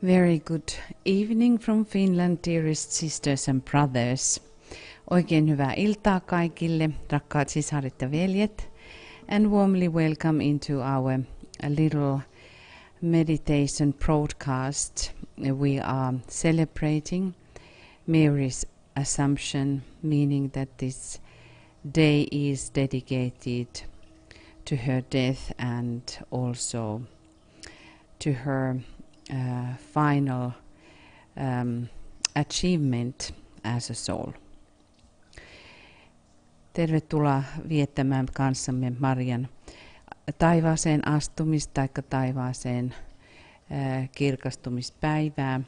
Very good evening from Finland, dearest sisters and brothers. Oikein hyvää iltaa kaikille, rakkaat sisaret ja veljet. And warmly welcome into our little meditation broadcast. We are celebrating Mary's Assumption, meaning that this day is dedicated to her death and also to her final achievement as a soul. Tervetuloa viettämään kanssamme Marian taivaaseen astumista tai taivaaseen kirkastumispäivää.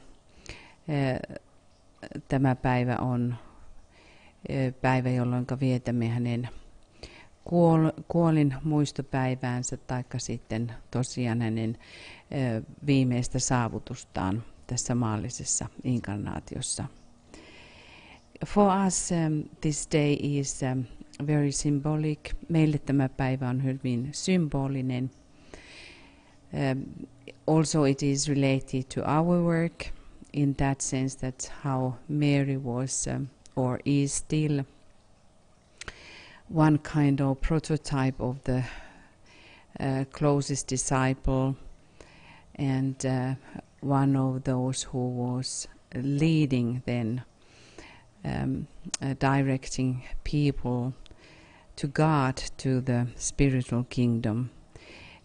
Tämä päivä on päivä, jolloin vietämme hänen kuolin muistopäiväänsä taikka sitten tosiaan hänen viimeistä saavutustaan tässä maallisessa inkarnaatiossa. For us this day is very symbolic. Meille tämä päivä on hyvin symbolinen. Also it is related to our work in that sense that how Mary was or is still one kind of prototype of the closest disciple and one of those who was leading then, directing people to God, to the spiritual kingdom.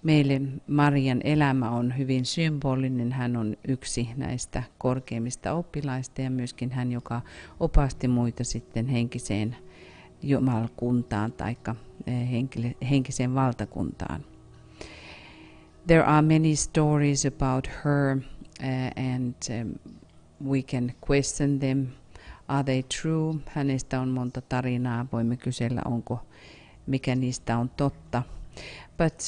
Meille Marian elämä on hyvin symbolinen. Hän on yksi näistä korkeimmista oppilaista ja myöskin hän, joka opasti muita sitten henkiseen jumalkuntaan tai henkiseen valtakuntaan. There are many stories about her and we can question them. Are they true? Hänestä on monta tarinaa. Voimme kysellä, mikä niistä on totta. But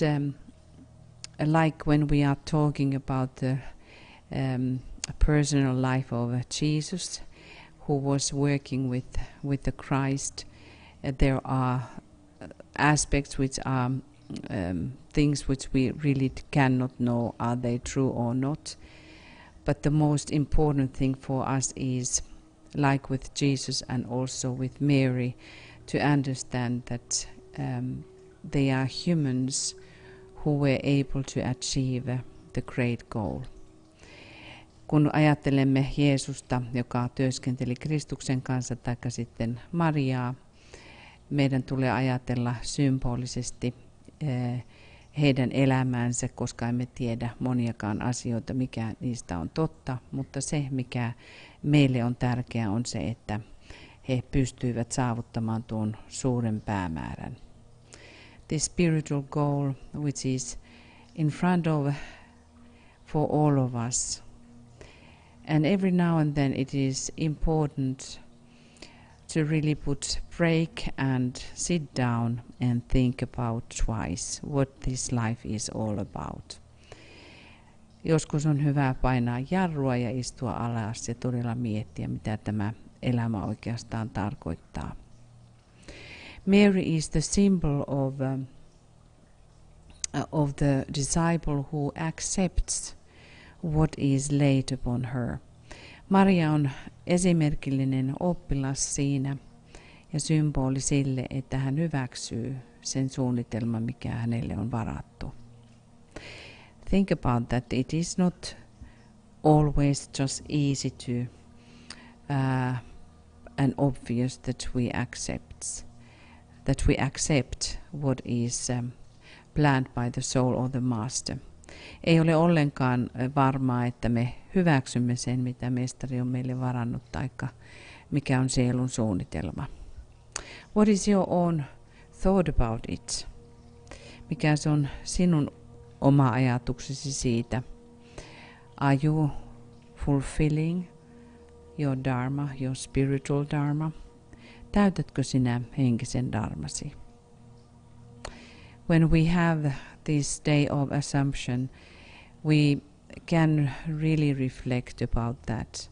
like when we are talking about the personal life of Jesus, who was working with the Christ, there are aspects which are things which we really cannot know, are they true or not. But the most important thing for us is, like with Jesus and also with Mary, to understand that they are humans who were able to achieve the great goal. Kun ajattelemme Jeesusta, joka työskenteli Kristuksen kanssa, tai sitten Mariaa, meidän tulee ajatella symbolisesti heidän elämäänsä, koska emme tiedä moniakaan asioita, mikä niistä on totta, mutta se, mikä meille on tärkeää, on se, että he pystyivät saavuttamaan tuon suuren päämäärän. The spiritual goal, which is in front of for all of us. And every now and then it is important to really put break and sit down and think about twice what this life is all about. Joskus on hyvä painaa jarrua ja istua alas ja todella miettiä, mitä tämä elämä oikeastaan tarkoittaa. Mary is the symbol of the disciple who accepts what is laid upon her. Maria on esimerkillinen oppilas siinä ja symboli sille, että hän hyväksyy sen suunnitelman, mikä hänelle on varattu. Think about that. It is not always just easy to and obvious that we accept what is planned by the soul or the master. Ei ole ollenkaan varmaa, että me hyväksymme sen, mitä mestari on meille varannut, taikka mikä on sielun suunnitelma. What is your own thought about it? Mikä se on sinun oma ajatuksesi siitä? Are you fulfilling your dharma, your spiritual dharma? Täytätkö sinä henkisen dharmasi? When we have this day of Assumption, we can really reflect about that,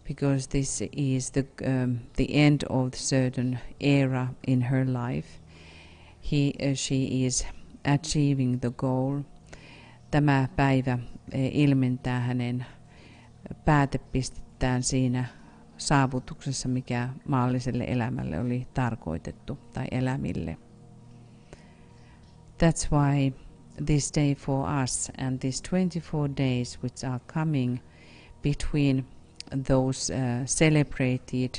because this is the end of a certain era in her life. She is achieving the goal. Tämä päivä ilmentää hänen pääte pistetään siinä saavutuksessa, mikä maalliselle elämälle oli tarkoitettu tai elämille. That's why this day for us and these 24 days which are coming between those celebrated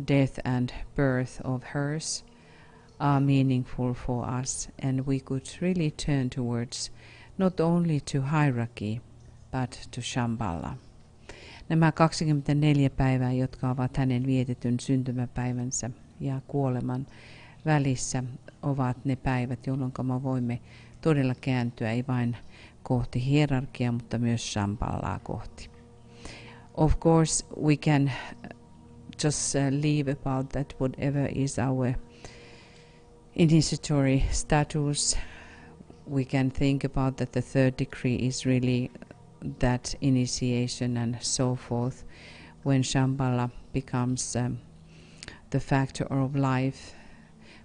death and birth of hers are meaningful for us, and we could really turn towards not only to hierarchy but to Shambhala. Nämä 24 päivää, jotka ovat hänen vietetyn syntymäpäivänsä ja kuoleman välissä, ovat ne päivät, jolloin me voimme todella kääntyä ei vain kohti hierarkiaa, mutta myös Shambhalaa kohti. Of course, we can just leave about that whatever is our initiatory status. We can think about that the third degree is really that initiation and so forth, when Shambhala becomes the factor of life.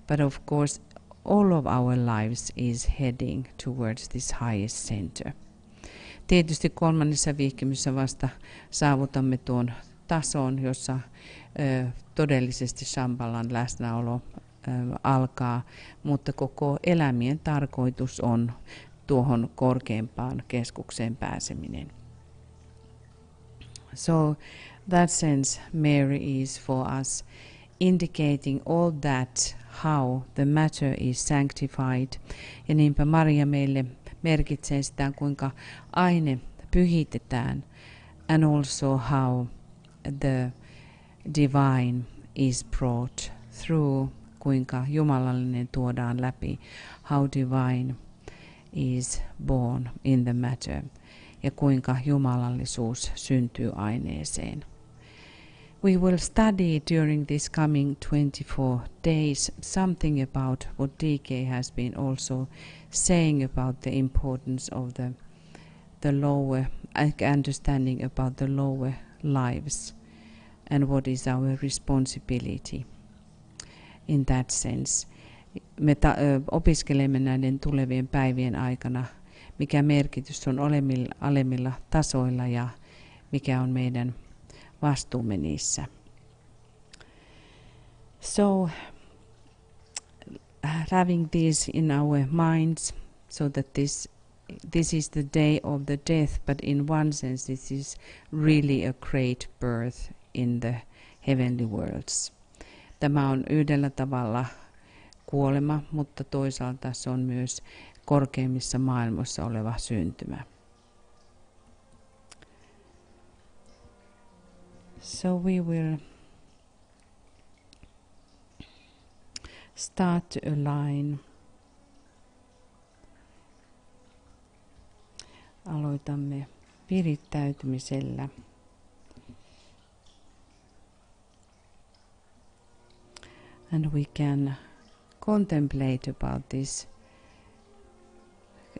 But of course, all of our lives is heading towards this highest center. Tietysti kolmannessa vihkimyssä vasta saavutamme tuon tason, jossa todellisesti Shambhalan läsnäolo alkaa, mutta koko elämien tarkoitus on tuohon korkeimpaan keskukseen pääseminen. So that sense Mary is for us, indicating all that, how the matter is sanctified. Ja niinpä Maria meille merkitsee sitä, kuinka aine pyhitetään, and also how the divine is brought through, kuinka jumalallinen tuodaan läpi, how divine is born in the matter, ja kuinka jumalallisuus syntyy aineeseen. We will study during this coming 24 days something about what DK has been also saying about the importance of the lower, understanding about the lower lives and what is our responsibility in that sense. Me opiskelemme näiden tulevien päivien aikana, mikä merkitys on alemmilla tasoilla ja mikä on meidän vastuumme niissä. So, having this in our minds, so that this is the day of the death, but in one sense this is really a great birth in the heavenly worlds. Tämä on yhdellä tavalla kuolema, mutta toisaalta se on myös korkeimmissa maailmoissa oleva syntymä. So we will start to align. Aloitamme virittäytymisellä. And we can contemplate about this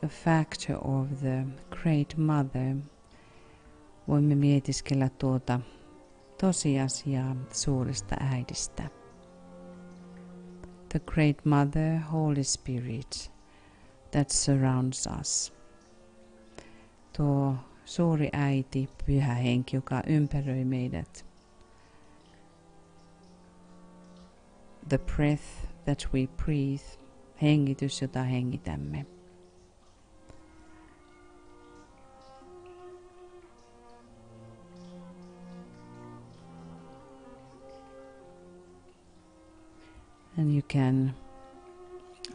factor of the Great Mother. Voimme mietiskellä tuota tosiasiaa suuresta äidistä. The Great Mother, Holy Spirit, that surrounds us. Tuo suuri äiti, pyhä henki, joka ympäröi meidät. The breath that we breathe, hengitys, jota hengitämme. And you can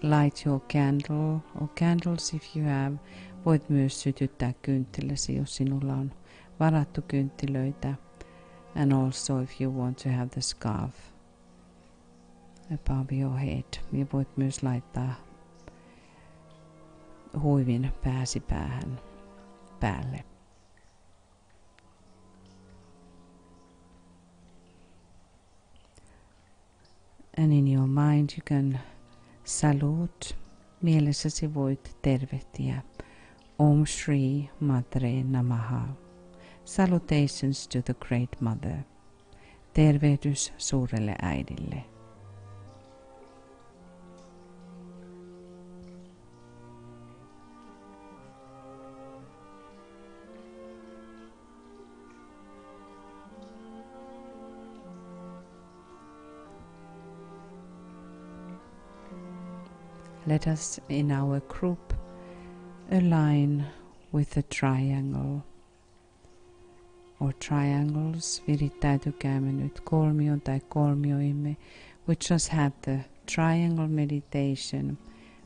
light your candle or candles if you have. Voit myös sytyttää kynttiläsi, jos sinulla on varattu kynttilöitä. And also if you want to have the scarf above your head. Ja voit myös laittaa huivin pääsi päälle. And in your mind you can salute. Mielessäsi voit tervehtiä. Om Shri Matre Namaha. Salutations to the Great Mother. Tervehdys suurelle äidille. let us in our group align with the triangle or triangles. Virittäytykäämme nyt kolmion tai kolmioimme. We just had the triangle meditation.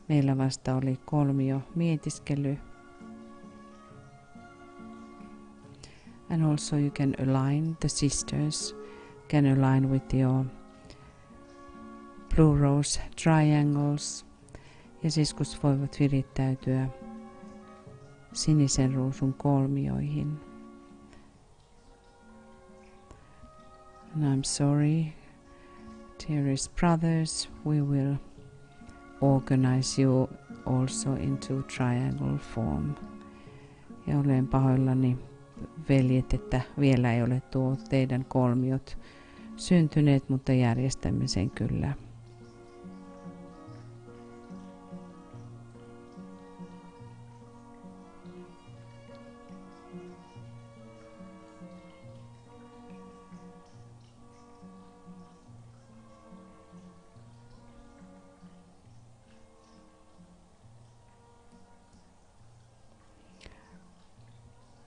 Meillä vasta oli kolmio mietiskely. And also you can align, the sisters can align with your blue rose triangles. Ja siskut voivat virittäytyä sinisen ruusun kolmioihin. And I'm sorry, dearest brothers, we will organize you also into triangle form. Ja olen pahoillani, veljet, että vielä ei ole tuo teidän kolmiot syntyneet, mutta järjestämme sen kyllä.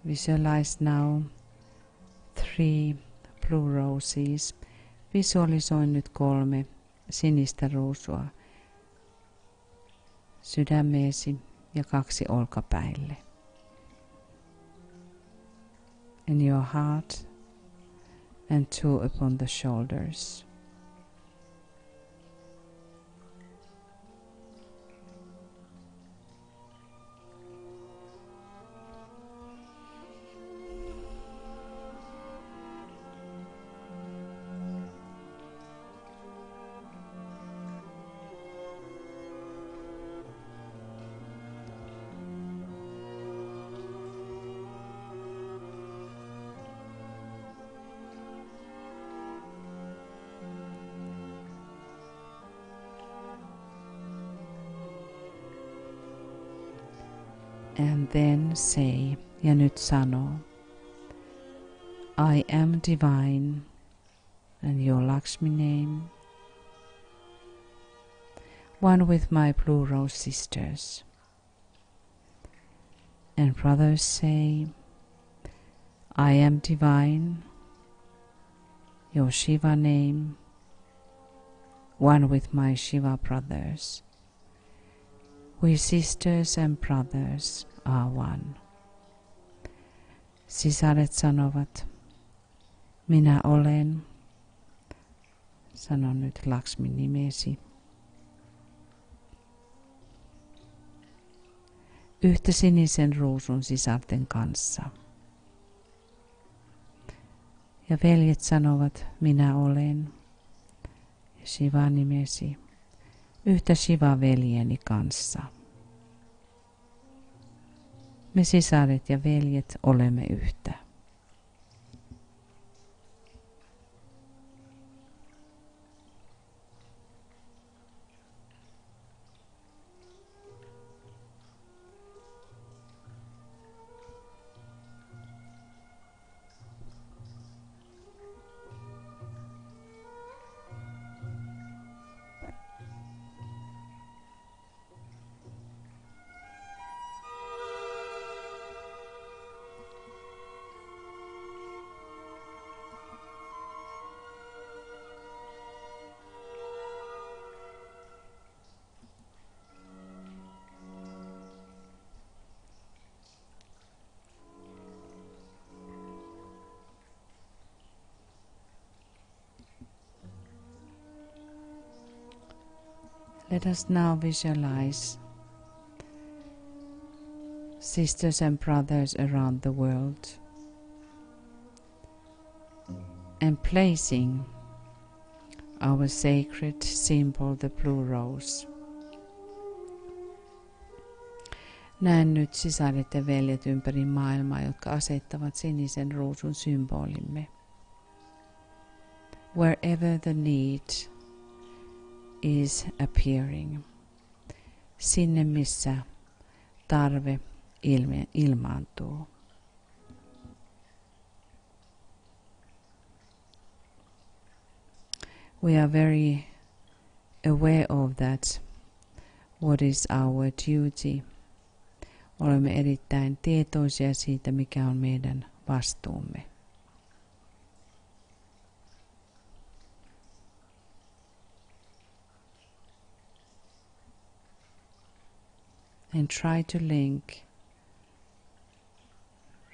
Visualize now 3 blue roses. Visualisoin nyt 3 sinistä ruusua sydämeesi ja 2 olkapäille. In your heart and 2 upon the shoulders. And then say, ja nyt sano, I am divine, and your Lakshmi name, one with my blue rose sisters. And brothers say, I am divine, your Shiva name, one with my Shiva brothers. We sisters and brothers are one. Sisaret sanovat, minä olen, sano nyt Lakshmin nimesi, yhtä sinisen ruusun sisarten kanssa. Ja veljet sanovat, minä olen, Shiva nimesi, yhtä Shiva-veljeni kanssa. Me sisaret ja veljet olemme yhtä. Let us now visualize sisters and brothers around the world and placing our sacred symbol, the blue rose. Näen nyt sisaret ja veljet ympäri maailmaa, jotka asettavat sinisen ruusun symbolimme. Wherever the need is appearing, sinne missä tarve ilmaantuu. We are very aware of that what is our duty. Olemme erittäin tietoisia siitä, mikä on meidän vastuumme. And try to link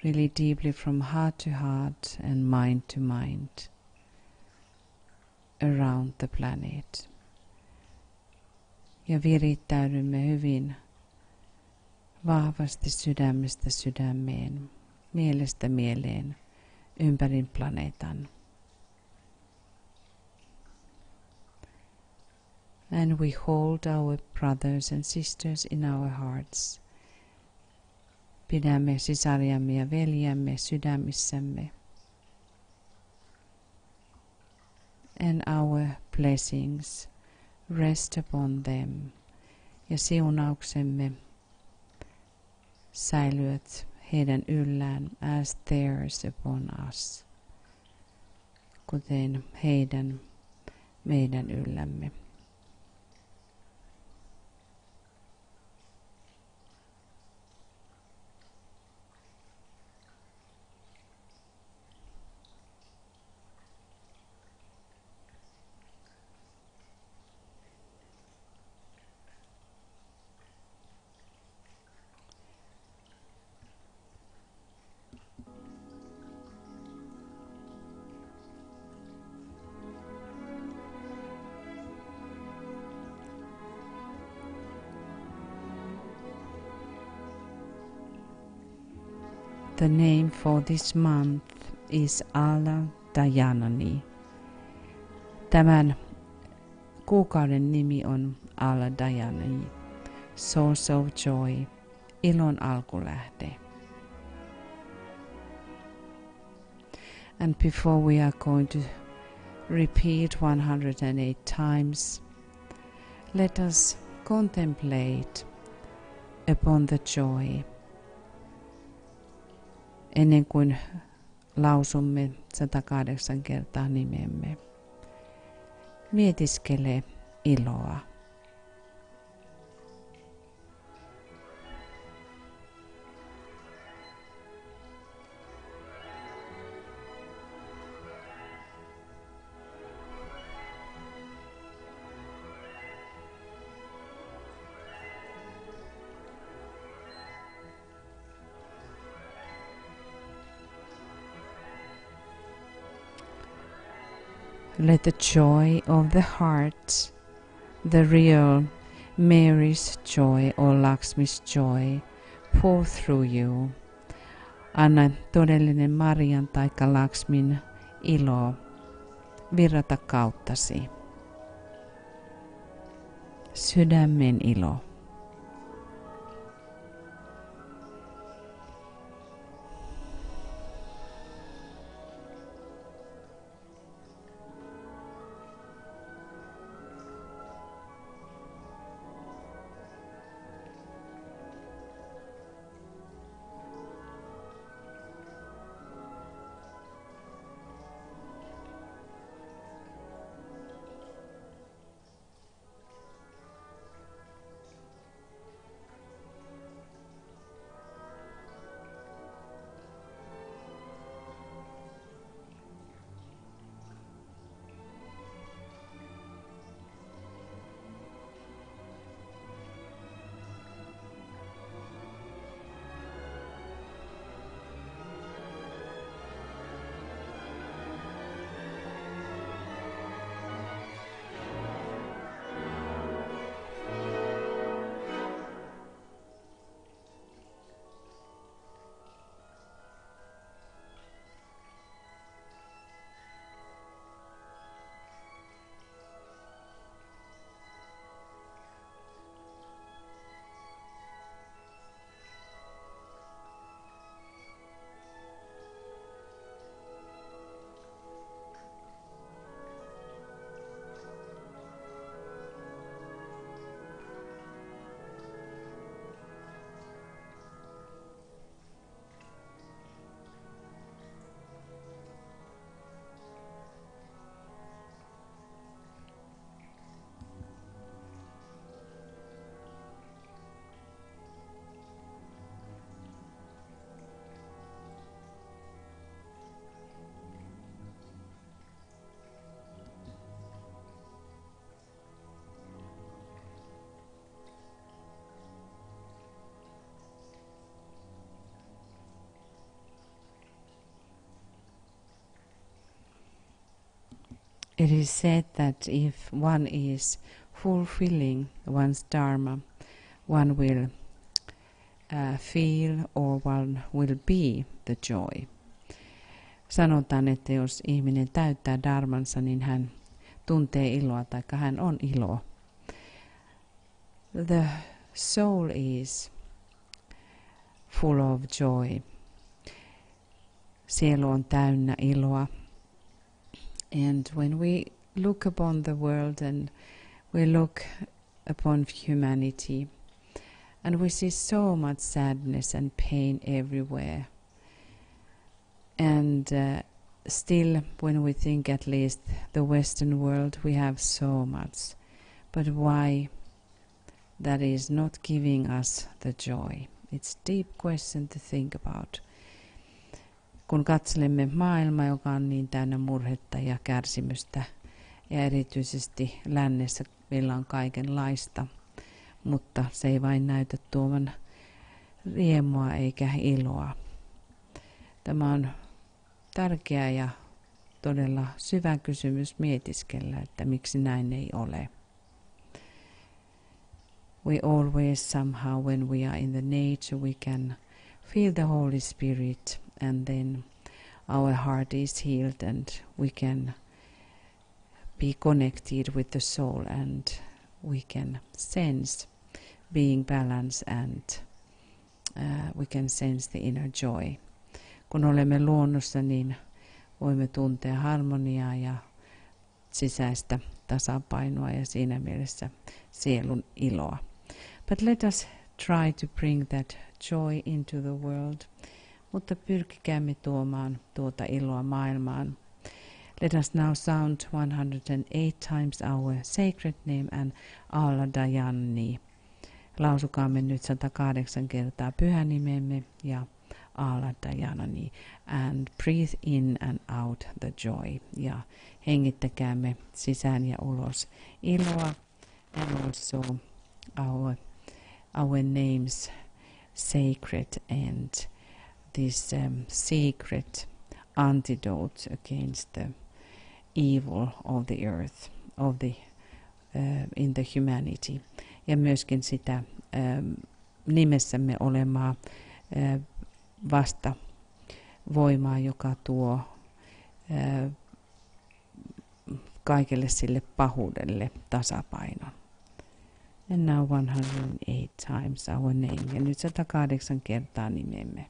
really deeply from heart to heart and mind to mind around the planet. Ja virittäydymme hyvin vahvasti sydämestä sydämeen, mielestä mieleen ympäri planeetan. And we hold our brothers and sisters in our hearts. Pidämme sisariamme ja veljiämme sydämissämme. And our blessings rest upon them. Ja siunauksemme säilyvät heidän yllään as theirs upon us. Kuten heidän meidän yllämme. The name for this month is Ala Dayanani. Tämän kuukauden nimi on Ala Dayanani, Source of Joy, ilon alkulähde. And before we are going to repeat 108 times, let us contemplate upon the joy. Ennen kuin lausumme 108 kertaa nimemme, mietiskele iloa. Let the joy of the heart, the real Mary's joy or Lakshmi's joy, pour through you. Anna todellinen Marian taikka Lakshmin ilo virrata kauttasi. Sydämen ilo. It is said that if one is fulfilling one's dharma, one will feel or one will be the joy. Sanotaan, että jos ihminen täyttää dharmansa, niin hän tuntee iloa tai hän on ilo. The soul is full of joy. Sielu on täynnä iloa. And when we look upon the world and we look upon humanity, and we see so much sadness and pain everywhere, and still when we think at least the Western world, we have so much, but why that is not giving us the joy? It's a deep question to think about. Kun katselemme maailmaa, joka on niin täynnä murhetta ja kärsimystä, ja erityisesti lännessä meillä on kaikenlaista, mutta se ei vain näytä tuovan riemua eikä iloa. Tämä on tärkeä ja todella syvä kysymys mietiskellä, että miksi näin ei ole. We always somehow, when we are in the nature, we can feel the Holy Spirit, and then our heart is healed and we can be connected with the soul, and we can sense being balanced, and we can sense the inner joy. Kun olemme luonnossa, niin voimme tuntea harmoniaa ja sisäistä tasapainoa ja siinä mielessä sielun iloa. But let us try to bring that joy into the world. Mutta pyrkikäämme tuomaan tuota iloa maailmaan. Let us now sound 108 times our sacred name and Aaladayani. Lausukaamme nyt 108 kertaa pyhän nimemme ja Aaladayani. And breathe in and out the joy. Ja hengittäkäämme sisään ja ulos iloa. And also our names sacred and this secret antidote against the evil of the earth, of the in the humanity. Ja myöskin sitä nimessämme olemaa vasta voimaa, joka tuo kaikelle sille pahuudelle tasapainon. And now 108 times our name. Ja nyt 108 kertaa nimemme.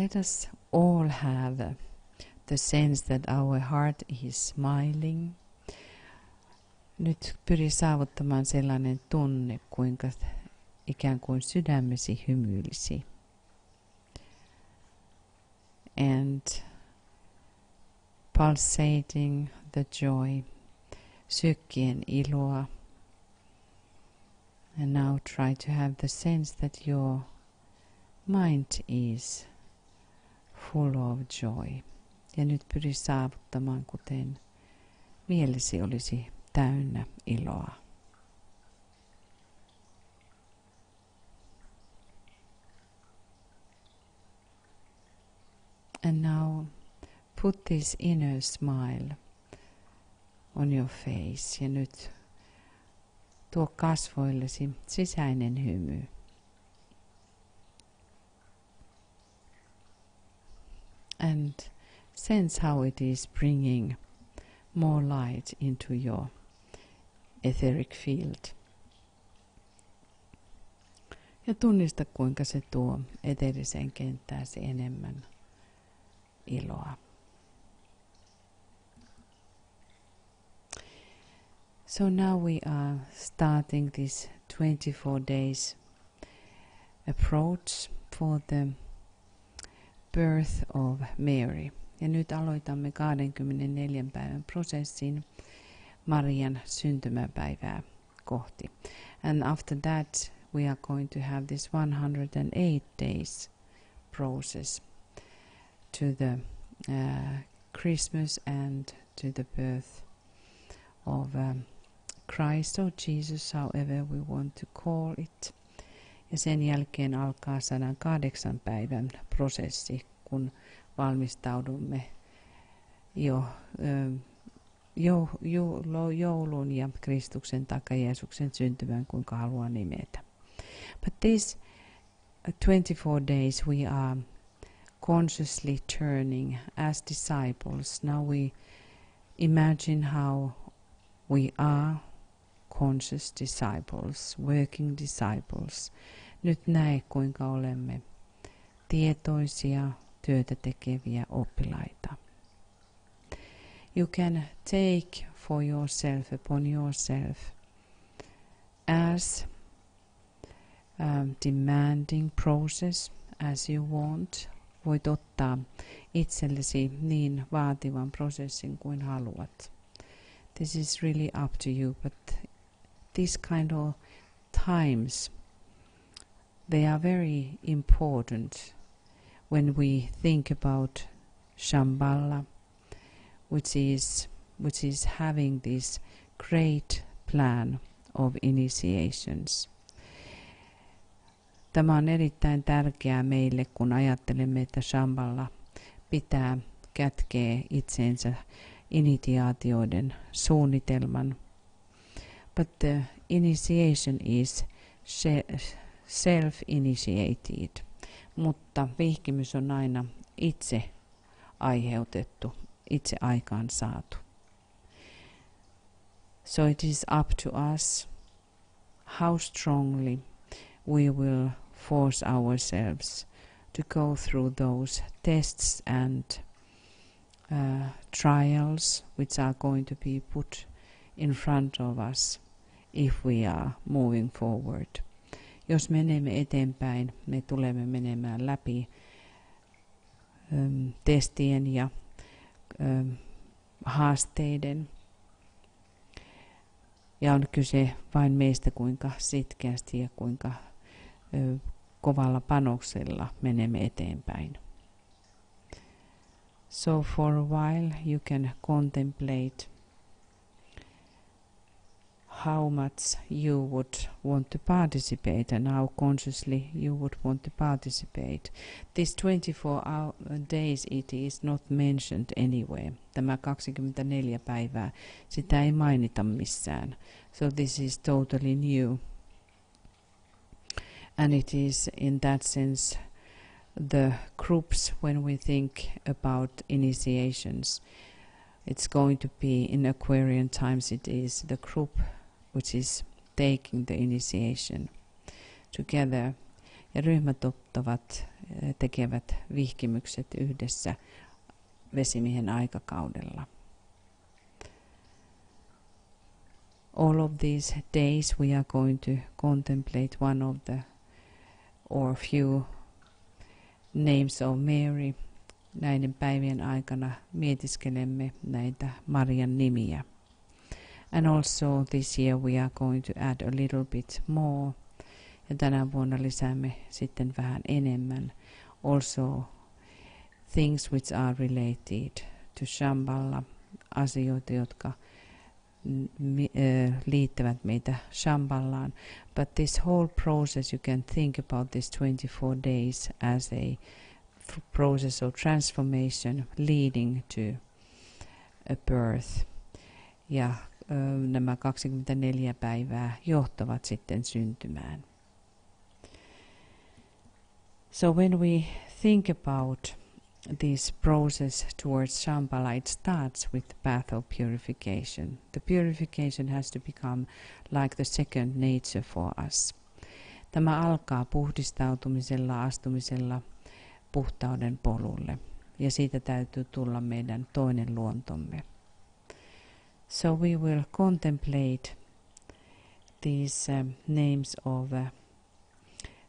let us all have the sense that our heart is smiling. Nyt pyri saavuttamaan sellainen tunne, kuinka ikään kuin sydämesi hymyilisi. And pulsating the joy, sykkien iloa. And now try to have the sense that your mind is full of joy. Ja nyt pyri saavuttamaan, kuten mielesi olisi täynnä iloa. And now put this inner smile on your face. Ja nyt tuo kasvoillesi sisäinen hymy. And sense how it is bringing more light into your etheric field. Ja tunnista, kuinka se tuo eteeriseen kenttääsi enemmän iloa. So now we are starting this 24 days approach for the birth of Mary. Ja nyt aloitamme 24 päivän prosessin Marian syntymäpäivää kohti. And after that we are going to have this 108 days process to the Christmas and to the birth of Christ or Jesus, however we want to call it. Ja sen jälkeen alkaa 108 päivän prosessi, kun valmistaudumme joulun ja Kristuksen takia Jeesuksen syntymään, kuinka haluaa nimetä. But these 24 days we are consciously turning as disciples. Now we imagine how we are conscious disciples, working disciples. Nyt näe, kuinka olemme tietoisia, työtä tekeviä oppilaita. You can take for yourself, upon yourself, as demanding process as you want. Voit ottaa itsellesi niin vaativan prosessin kuin haluat. This is really up to you, but these kind of times, they are very important when we think about Shambhala, which is having this great plan of initiations. Tämä on erittäin tärkeää meille, kun ajattelemme, että Shambhala pitää kätkeä itseensä initiaatioiden suunnitelman. But the initiation is self-initiated, mutta vihkimys on aina itse aiheutettu, itse aikaan saatu. So it is up to us how strongly we will force ourselves to go through those tests and trials which are going to be put in front of us if we are moving forward. Jos menemme eteenpäin, me tulemme menemään läpi testien ja haasteiden. Ja on kyse vain meistä, kuinka sitkeästi ja kuinka kovalla panoksella menemme eteenpäin. So for a while you can contemplate how much you would want to participate and how consciously you would want to participate. This 24 days it is not mentioned anywhere. Tämä 24 päivää, sitä ei mainita missään. So this is totally new. And it is in that sense the groups, when we think about initiations, it's going to be in Aquarian times, it is the group which is taking the initiation together. ja ryhmätottavat tekevät vihkimykset yhdessä vesimiehen aikakaudella. All of these days we are going to contemplate one of the or few names of Mary. Näiden päivien aikana mietiskelemme näitä Marian nimiä. And also this year we are going to add a little bit more. Ja tänä vuonna lisäämme sitten vähän enemmän. Also things which are related to Shambhala, asioita, jotka liittävät meitä Shambhalaan. But this whole process, you can think about this 24 days as a process of transformation leading to a birth. Ja nämä 24 päivää johtavat sitten syntymään. So when we think about this process towards Shambhala, it starts with the path of purification. The purification has to become like the second nature for us. Tämä alkaa puhdistautumisella, astumisella puhtauden polulle, ja siitä täytyy tulla meidän toinen luontomme. So we will contemplate these names of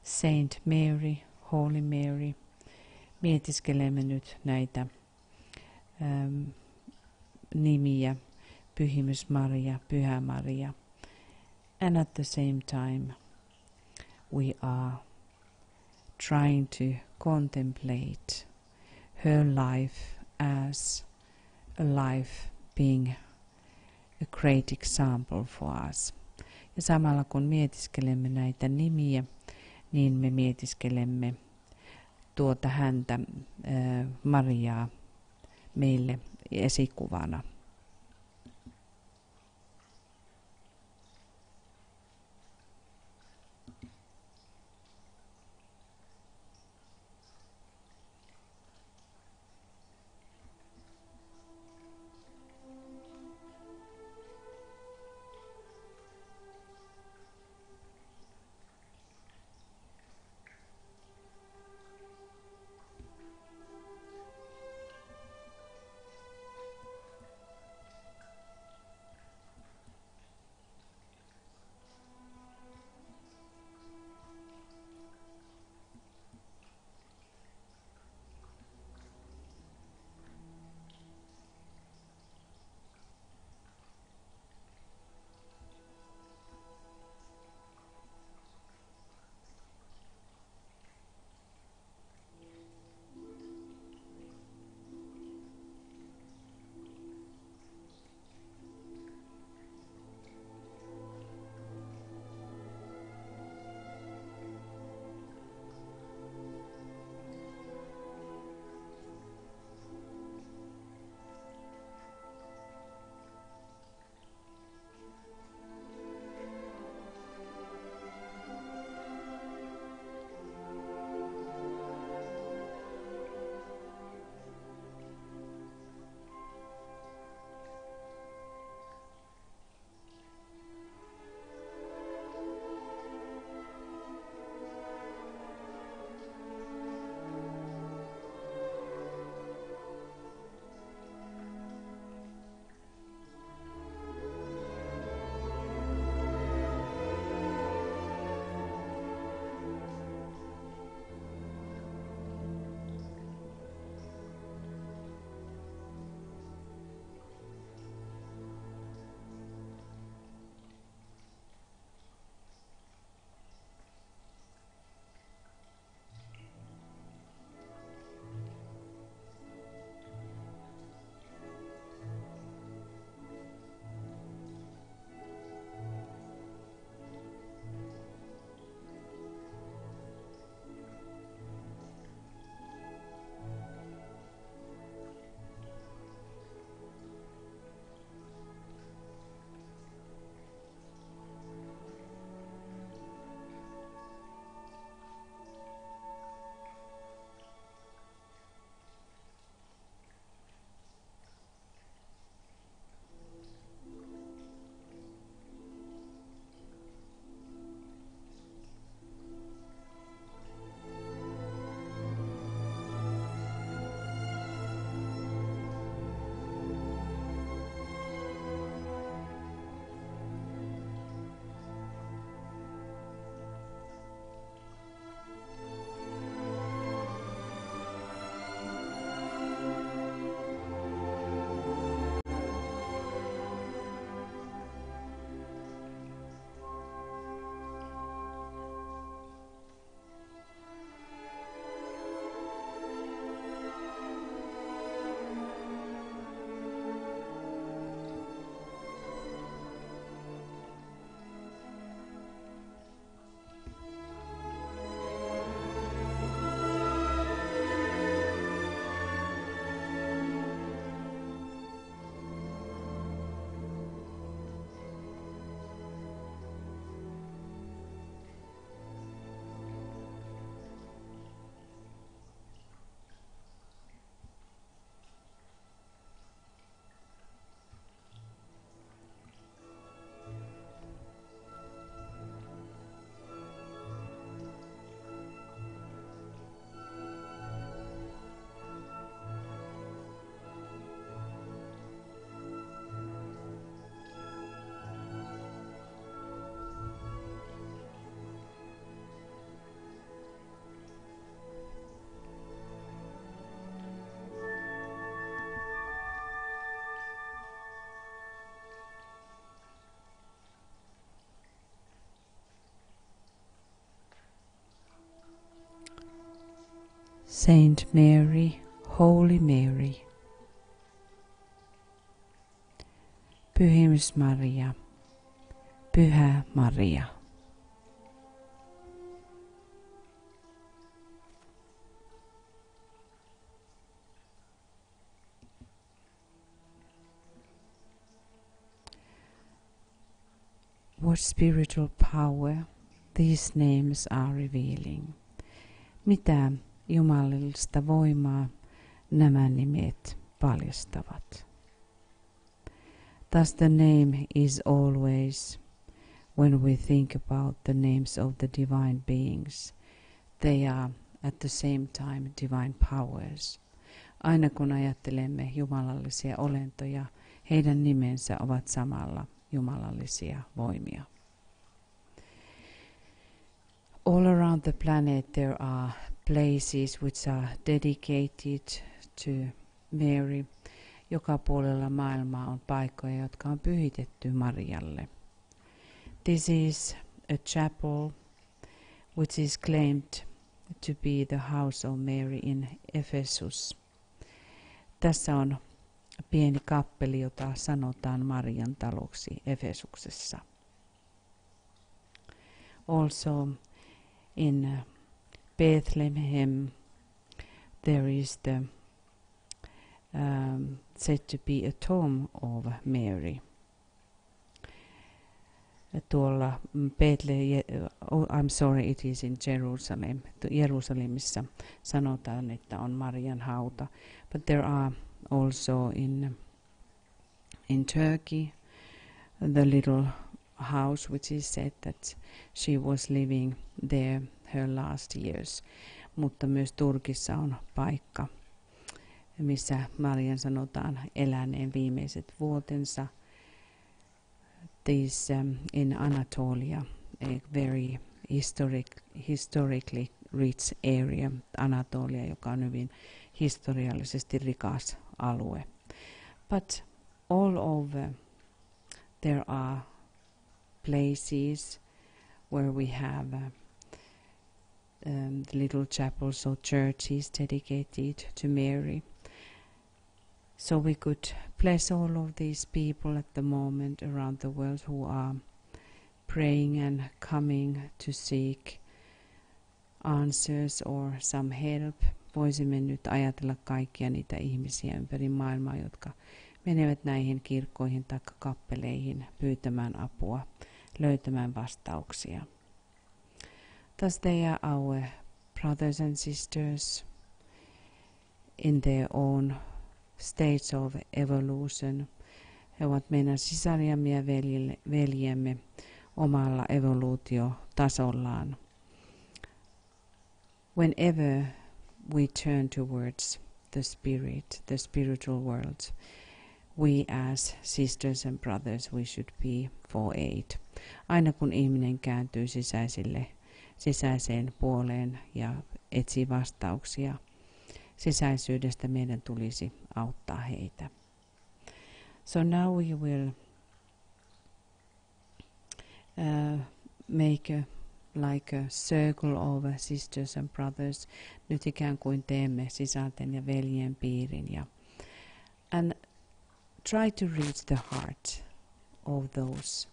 Saint Mary, Holy Mary. Mietiskelemme nyt näitä nimiä, Pyhimys Maria, Pyhä Maria. And at the same time we are trying to contemplate her life as a life being a great example for us. Ja samalla kun mietiskelemme näitä nimiä, niin me mietiskelemme tuota häntä, Mariaa, meille esikuvana. Saint Mary, Holy Mary. Pyhimys Maria, Pyhä Maria. What spiritual power these names are revealing? Mitä jumalallista voimaa nämä nimet paljastavat? Thus the name is always, when we think about the names of the divine beings, they are at the same time divine powers. Aina kun ajattelemme jumalallisia olentoja, heidän nimensä ovat samalla jumalallisia voimia. All around the planet there are places which are dedicated to Mary. Joka puolella maailmaa on paikkoja, jotka on pyhitetty Marialle. This is a chapel which is claimed to be the house of Mary in Ephesus. Tässä on pieni kappeli, jota sanotaan Marian taloksi Efesuksessa. Also in Bethlehem there is the said to be a tomb of Mary. Tuolla I'm sorry, it is in Jerusalem. Jerusalemissa sanotaan, että on Marian hauta. But there are also in Turkey the little house which is said that she was living there her last years. Mutta myös Turkissa on paikka, missä Marian sanotaan eläneen viimeiset vuotensa. This in Anatolia, a very historically rich area. Anatolia, joka on hyvin historiallisesti rikas alue. But all over there are places where we have the little chapels or churches dedicated to Mary. So we could bless all of these people at the moment around the world who are praying and coming to seek answers or some help. Voisimme nyt ajatella kaikkia niitä ihmisiä ympäri maailmaa, jotka menevät näihin kirkkoihin tai kappeleihin pyytämään apua, löytämään vastauksia. Thus they are our brothers and sisters in their own states of evolution. He ovat meidän sisariamme ja veljemme omalla evoluutiotasollaan. Whenever we turn towards the spirit, the spiritual world, we as sisters and brothers, we should be for aid. Aina kun ihminen kääntyy sisäiseen puoleen ja etsii vastauksia sisäisyydestä, meidän tulisi auttaa heitä. So now we will make like a circle of sisters and brothers. Nyt ikään kuin teemme sisarten ja veljen piirin and try to reach the heart of those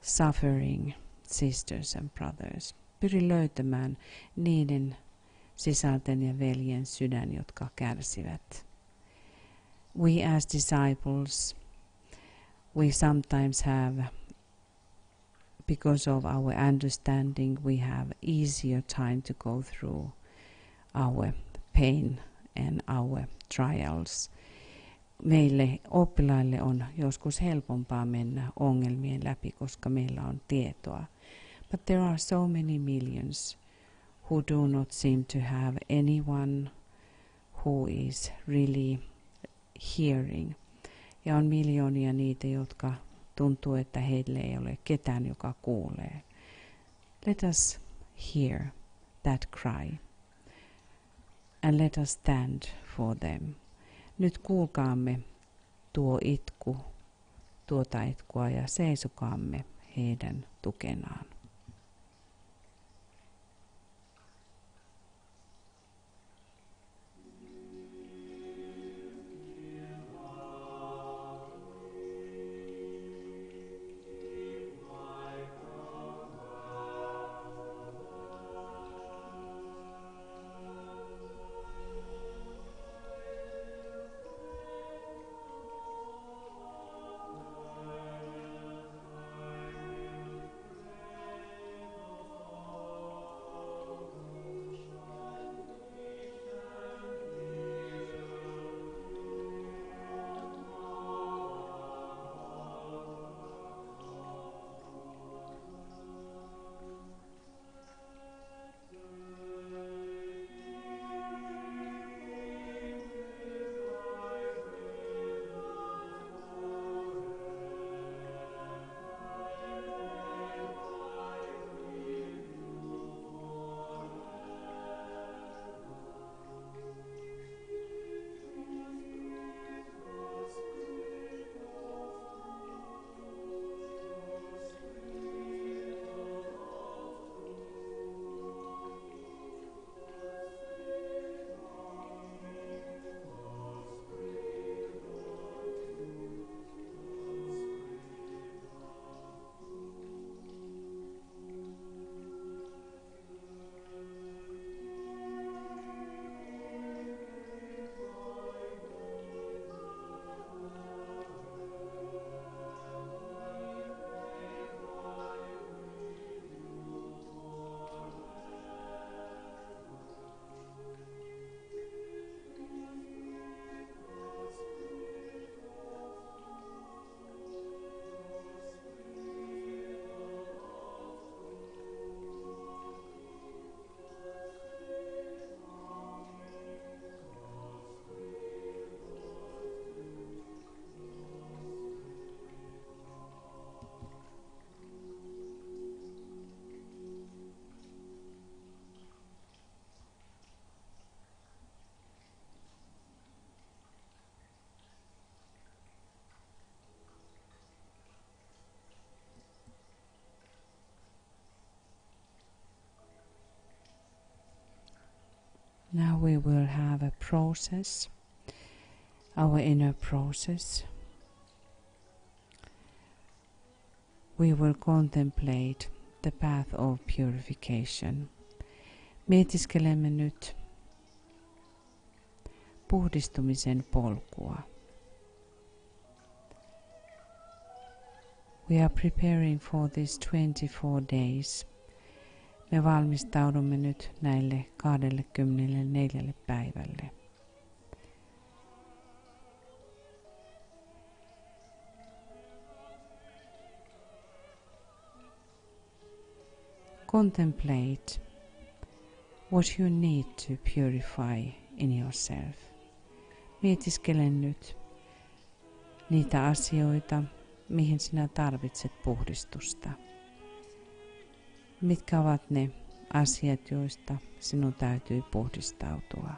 suffering sisters and brothers. Pyri löytämään niiden sisarten ja veljen sydän, jotka kärsivät. We as disciples, we sometimes have, because of our understanding, we have easier time to go through our pain and our trials. Meille oppilaille on joskus helpompaa mennä ongelmien läpi, koska meillä on tietoa. But there are so many millions who do not seem to have anyone who is really hearing. Ja on miljoonia niitä, jotka tuntuu, että heille ei ole ketään, joka kuulee. Let us hear that cry and let us stand for them. Nyt kuulkaamme tuota itkua ja seisokaamme heidän tukenaan. Now we will have a process, our inner process. We will contemplate the path of purification. Mietiskelemme nyt puhdistumisen polkua. We are preparing for this 24 days. Me valmistaudumme nyt näille 24 päivälle. Contemplate what you need to purify in yourself. Mietiskele nyt niitä asioita, mihin sinä tarvitset puhdistusta. Mitkä ovat ne asiat, joista sinun täytyy puhdistautua?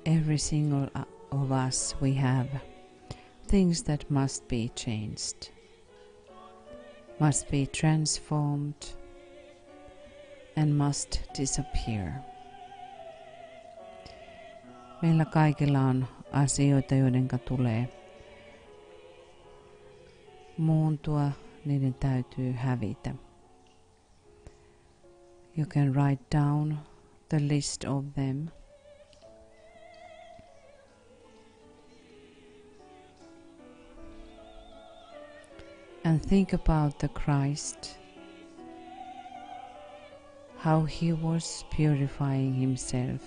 Every single of us, we have things that must be changed, must be transformed, and must disappear. Meillä kaikilla on asioita, joiden tulee muuntua, niiden täytyy hävitä. You can write down the list of them. And think about the Christ, how he was purifying himself.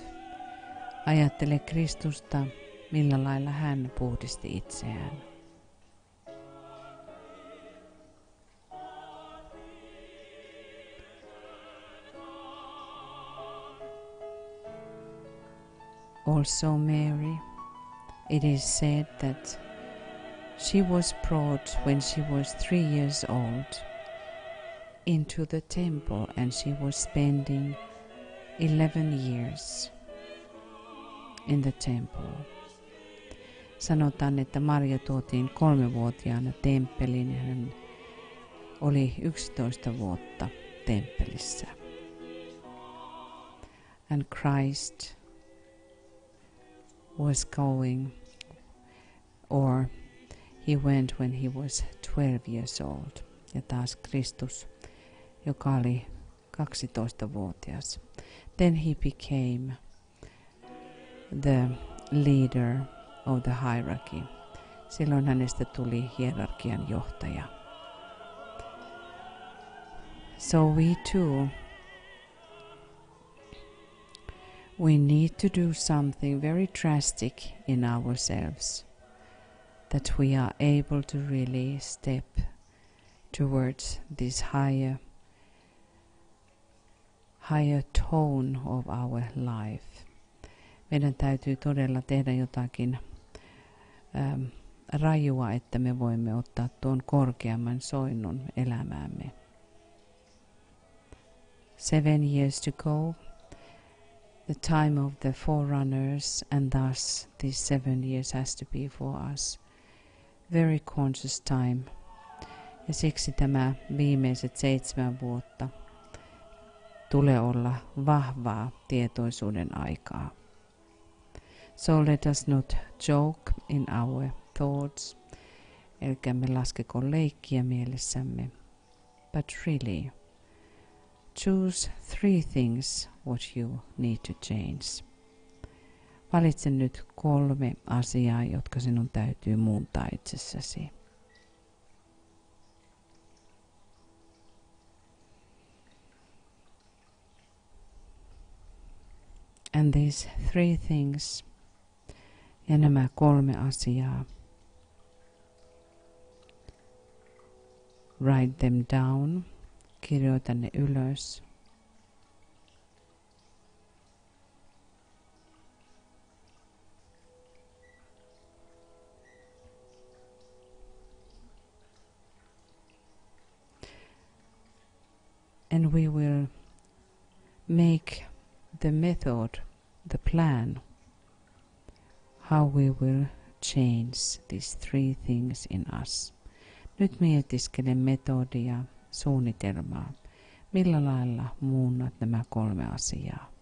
Ajattele Kristusta, millä lailla hän puhdisti itseään. Also Mary, it is said that she was brought when she was 3 years old into the temple, and she was spending 11 years in the temple. Sanotaan, että Maria tuotiin 3-vuotiaana temppeliin ja hän oli 11 vuotta temppelissä. And Christ was going, or he went when he was 12 years old. Ja taas Kristus, joka oli 12-vuotias. Then he became the leader of the hierarchy. Silloin hänestä tuli hierarkian johtaja. So we too, we need to do something very drastic in ourselves, that we are able to really step towards this higher tone of our life. Meidän täytyy todella tehdä jotakin rajua, että me voimme ottaa tuon korkeamman soinnun elämäämme. 7 years to go, the time of the forerunners, and thus these 7 years has to be for us very conscious time. Ja siksi tämä viimeiset 7 vuotta tulee olla vahvaa tietoisuuden aikaa. So let us not joke in our thoughts, älkäämme laskeko leikkiä mielessämme, but really choose 3 things what you need to change. Valitse nyt 3 asiaa, jotka sinun täytyy muuntaa itsessäsi. And these 3 things, ja nämä 3 asiaa, write them down, kirjoita ne ylös. And we will make the method, the plan, how we will change these 3 things in us. Nyt mietiskele metodia, suunnitelmaa. Millä lailla muunnat nämä 3 asiaa?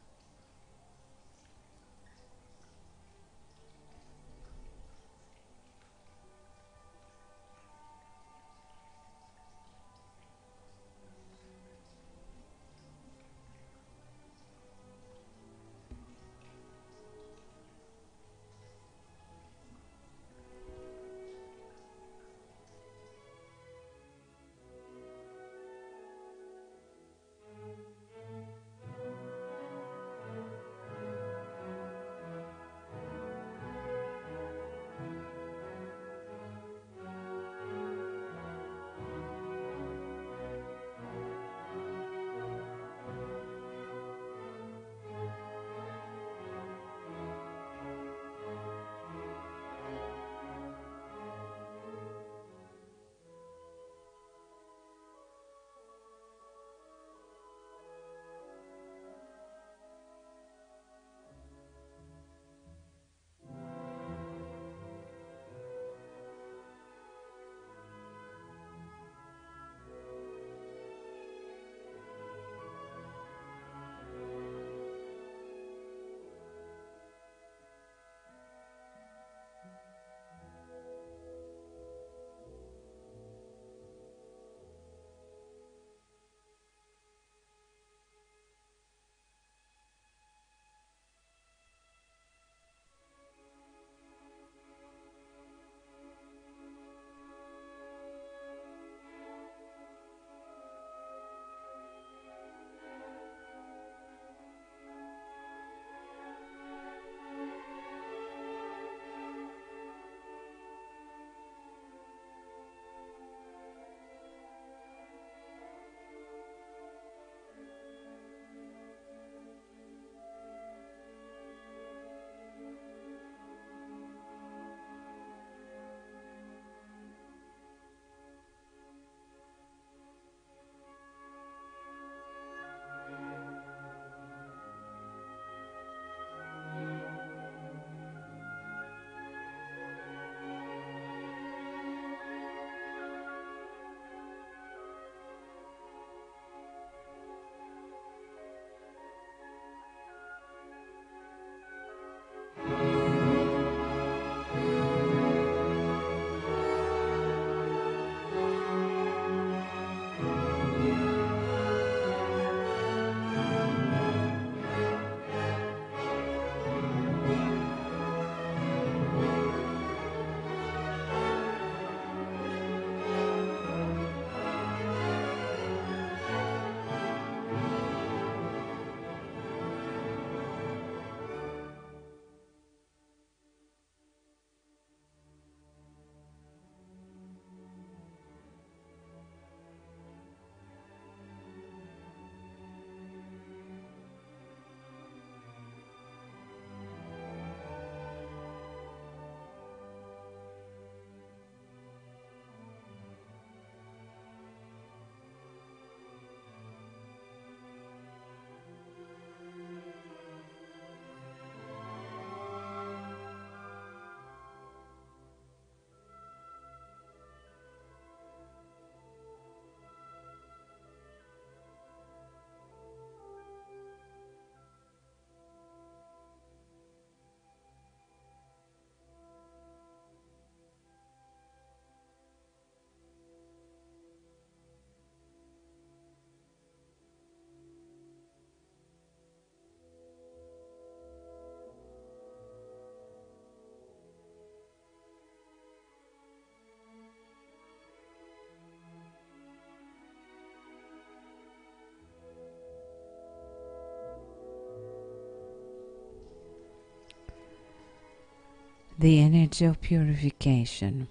The energy of purification.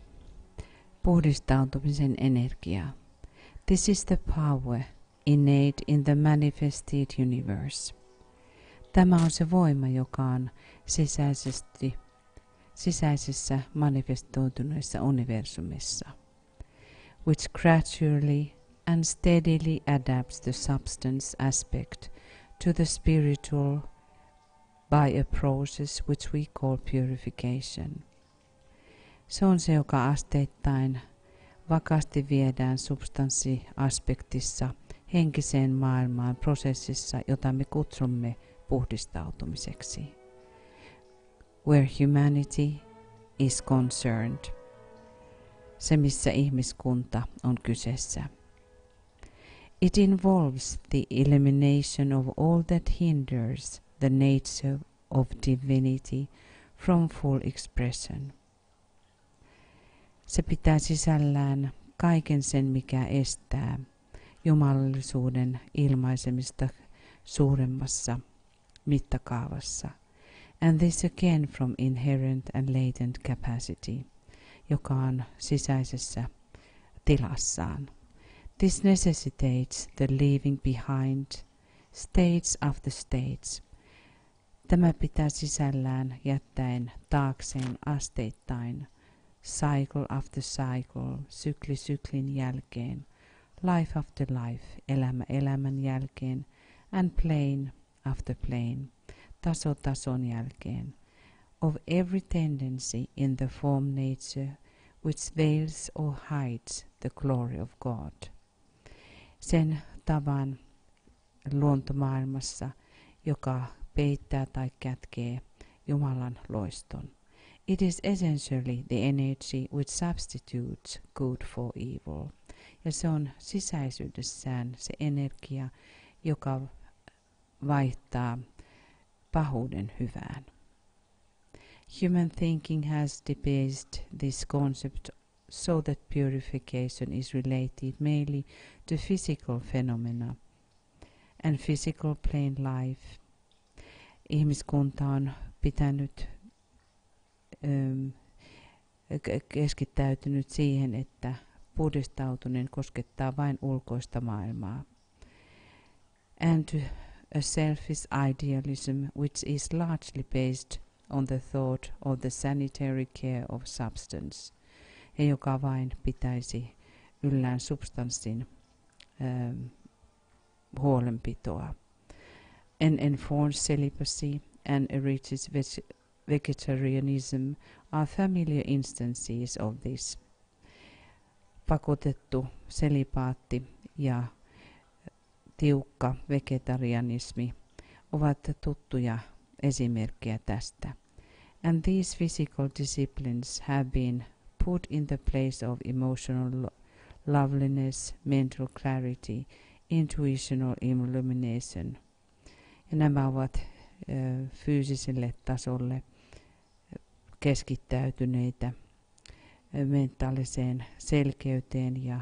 Puhdistautumisen energia. This is the power innate in the manifested universe. Tämä on se voima, joka on sisäisessä manifestoituneessa universumissa, which gradually and steadily adapts the substance aspect to the spiritual by a process which we call purification. Se on se, joka asteittain vakaasti viedään substanssiaspektissa henkiseen maailmaan prosessissa, jota me kutsumme puhdistautumiseksi. Where humanity is concerned. Se, missä ihmiskunta on kyseessä. It involves the elimination of all that hinders the nature of divinity from full expression. Se pitää sisällään kaiken sen, mikä estää jumalallisuuden ilmaisemista suuremmassa mittakaavassa. And this again from inherent and latent capacity, joka on sisäisessä tilassaan. This necessitates the leaving behind states after states. Tämä pitää sisällään jättäen taakseen asteittain, cycle after cycle, sykli syklin jälkeen, life after life, elämä elämän jälkeen, and plane after plane, taso tason jälkeen, of every tendency in the form nature which veils or hides the glory of God. Sen tavan luontomaailmassa, joka peittää tai kätkee Jumalan loiston. It is essentially the energy which substitutes good for evil. Ja se on sisäisyydessään se energia, joka vaihtaa pahuuden hyvään. Human thinking has debased this concept so that purification is related mainly to physical phenomena and physical plane life. Ihmiskunta on pitänyt keskittäytynyt siihen, että puhdistautuminen koskettaa vain ulkoista maailmaa. And to a selfish idealism which is largely based on the thought of the sanitary care of substance, ja joka vain pitäisi yllään substanssin huolenpitoa. An enforced celibacy and a rigid vegetarianism are familiar instances of this. Pakotettu selibaatti ja tiukka vegetarianismi ovat tuttuja esimerkkejä tästä. And these physical disciplines have been put in the place of emotional loveliness, mental clarity, intuitional illumination. Ja nämä ovat fyysiselle tasolle keskittäytyneitä mentaaliseen selkeyteen ja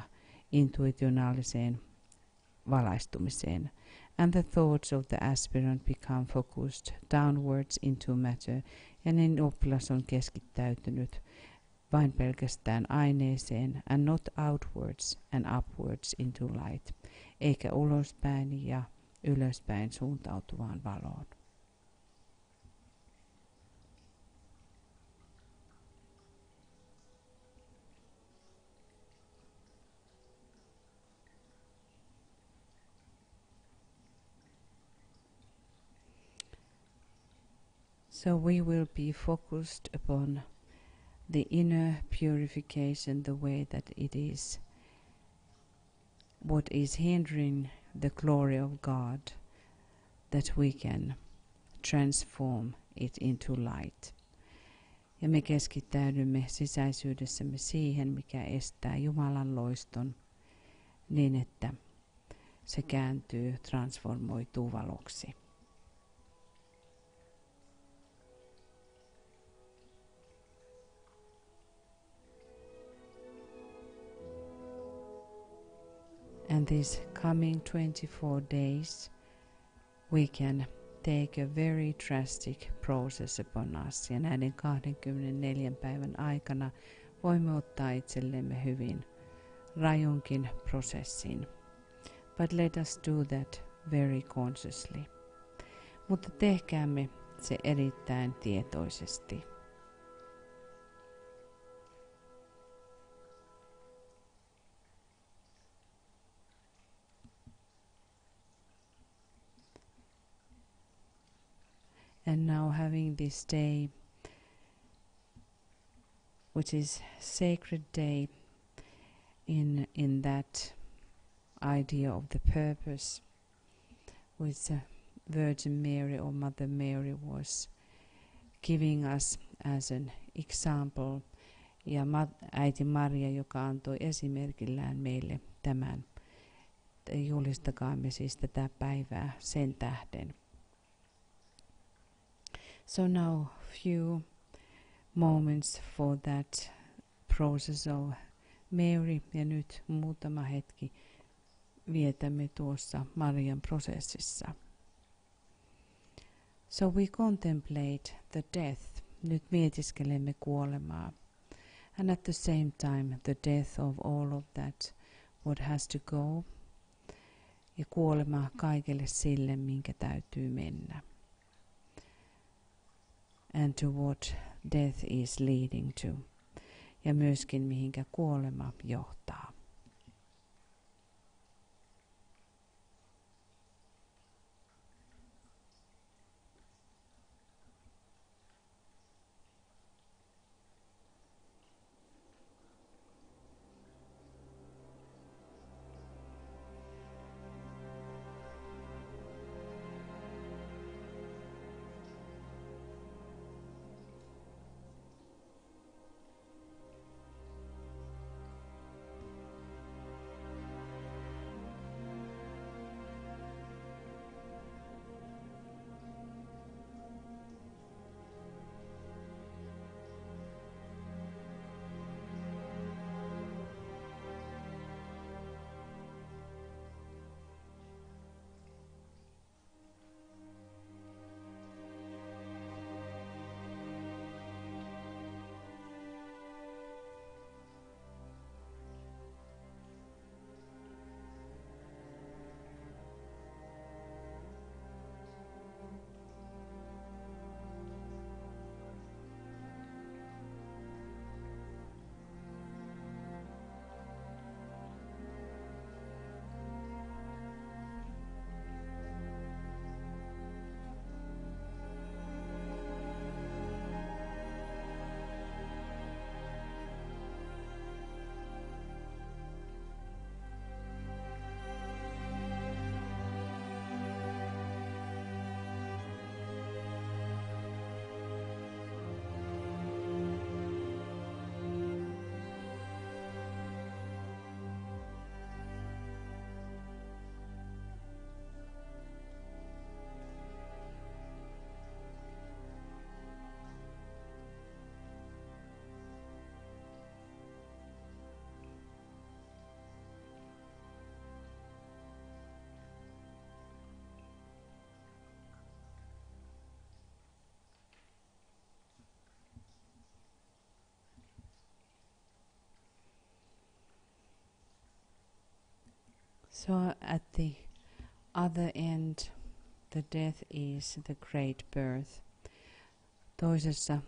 intuitionaaliseen valaistumiseen. And the thoughts of the aspirant become focused downwards into matter. Ja niin oppilas on keskittäytynyt vain pelkästään aineeseen, and not outwards and upwards into light, eikä ulospäin ja ylöspäin suuntautuvaan valoon. So we will be focused upon the inner purification, the way that it is, what is hindering the glory of God, that we can transform it into light. Ja me keskittäydymme sisäisyydessämme siihen, mikä estää Jumalan loiston niin, että se kääntyy, transformoituu valoksi. And these coming 24 days, we can take a very drastic process upon us. Ja näiden 24 päivän aikana voimme ottaa itsellemme hyvin rajunkin prosessin. But let us do that very consciously. Mutta tehkäämme se erittäin tietoisesti. And now having this day, which is sacred day in that idea of the purpose, which Virgin Mary or Mother Mary was giving us as an example, ja äiti Maria, joka antoi esimerkillään meille tämän, julistakaamme siis tätä päivää sen tähden. So now few moments for that process of Mary, ja nyt muutama hetki vietämme tuossa Marian prosessissa. So we contemplate the death. Nyt mietiskelemme kuolemaa. And at the same time the death of all of that what has to go. Ja kuolema kaikelle sille, minkä täytyy mennä. And to what death is leading to. Ja myöskin mihinkä kuolema johtaa. So at the other end, the death is the great birth. Toisessa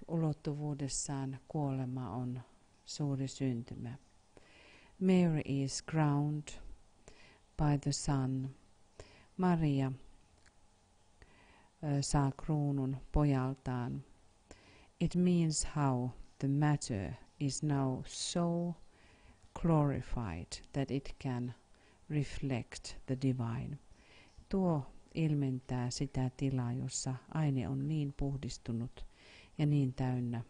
ulottuvuudessaan kuolema on suuri syntymä. Mary is crowned by the Son. Maria saa kruunun pojaltaan. It means how the matter is now so glorified that it can reflect the divine. Tuo ilmentää sitä tilaa, jossa aine on niin puhdistunut ja niin täynnä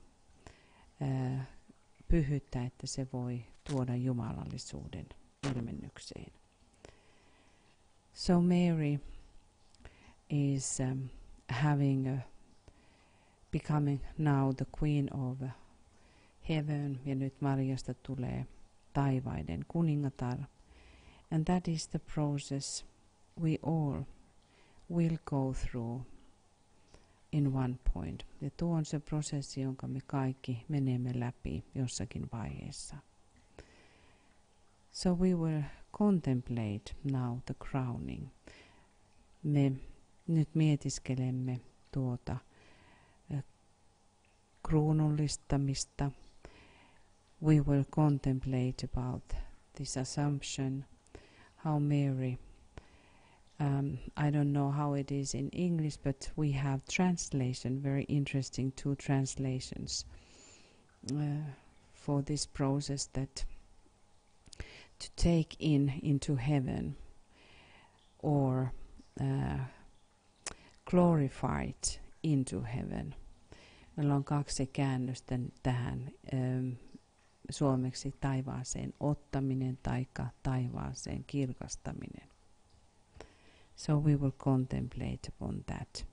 pyhyyttä, että se voi tuoda jumalallisuuden ilmennykseen. So Mary is becoming now the queen of heaven, ja nyt Mariasta tulee taivaiden kuningatar. And that is the process we all will go through in one point. Ja tuo on se prosessi, jonka me kaikki menemme läpi jossakin vaiheessa. So we will contemplate now the crowning. Me nyt mietiskelemme tuota kruunullistamista. We will contemplate about this assumption, how Mary, I don't know how it is in English, but we have translation, very interesting two translations for this process, that to take into heaven or glorified into heaven. Meillä on kaksi käännöstä tähän, suomeksi taivaaseen ottaminen taikka taivaaseen kirkastaminen. So we will contemplate upon that.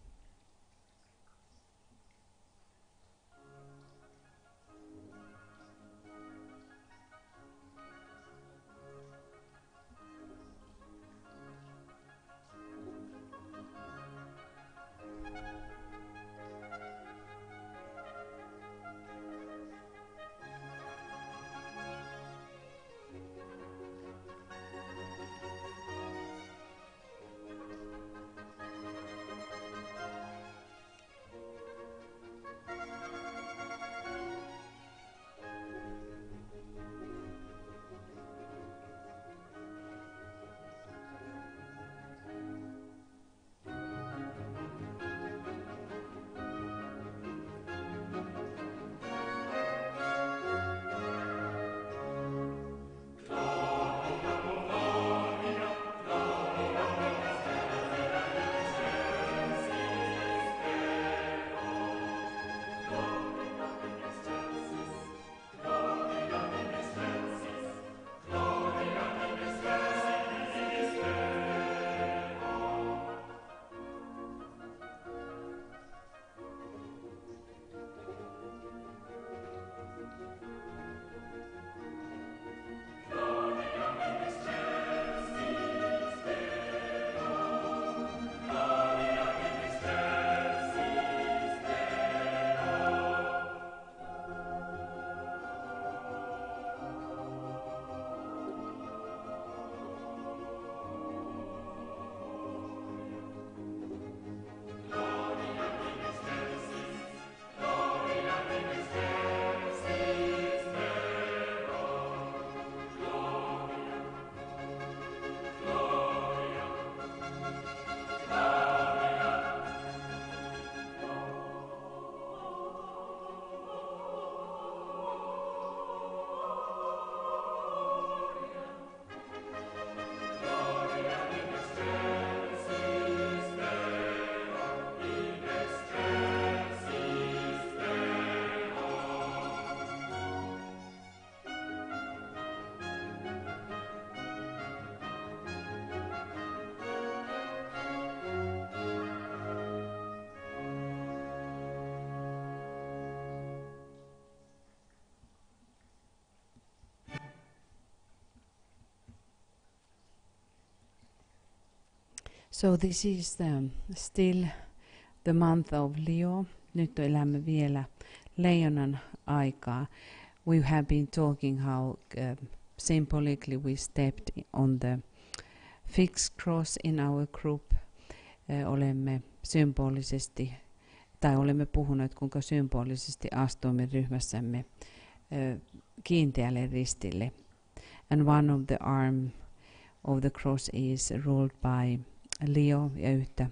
So this is still the month of Leo. Nyt elämme vielä leijonan aikaa. We have been talking how symbolically we stepped on the fixed cross in our group. Olemme symbolisesti, tai olemme puhuneet, kuinka symbolisesti astuimme ryhmässämme kiinteälle ristille. And one of the arm of the cross is ruled by Leo, ja yhtä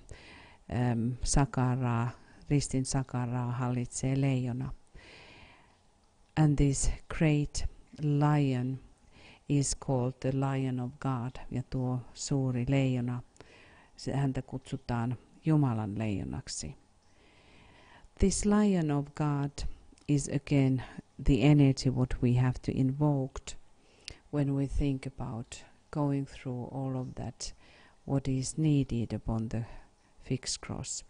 sakaraa, ristin sakaraa hallitsee leijona. And this great lion is called the Lion of God, ja tuo suuri leijona, häntä kutsutaan Jumalan leijonaksi. This Lion of God is again the energy what we have to invoke when we think about going through all of that, what is needed upon the fixed cross.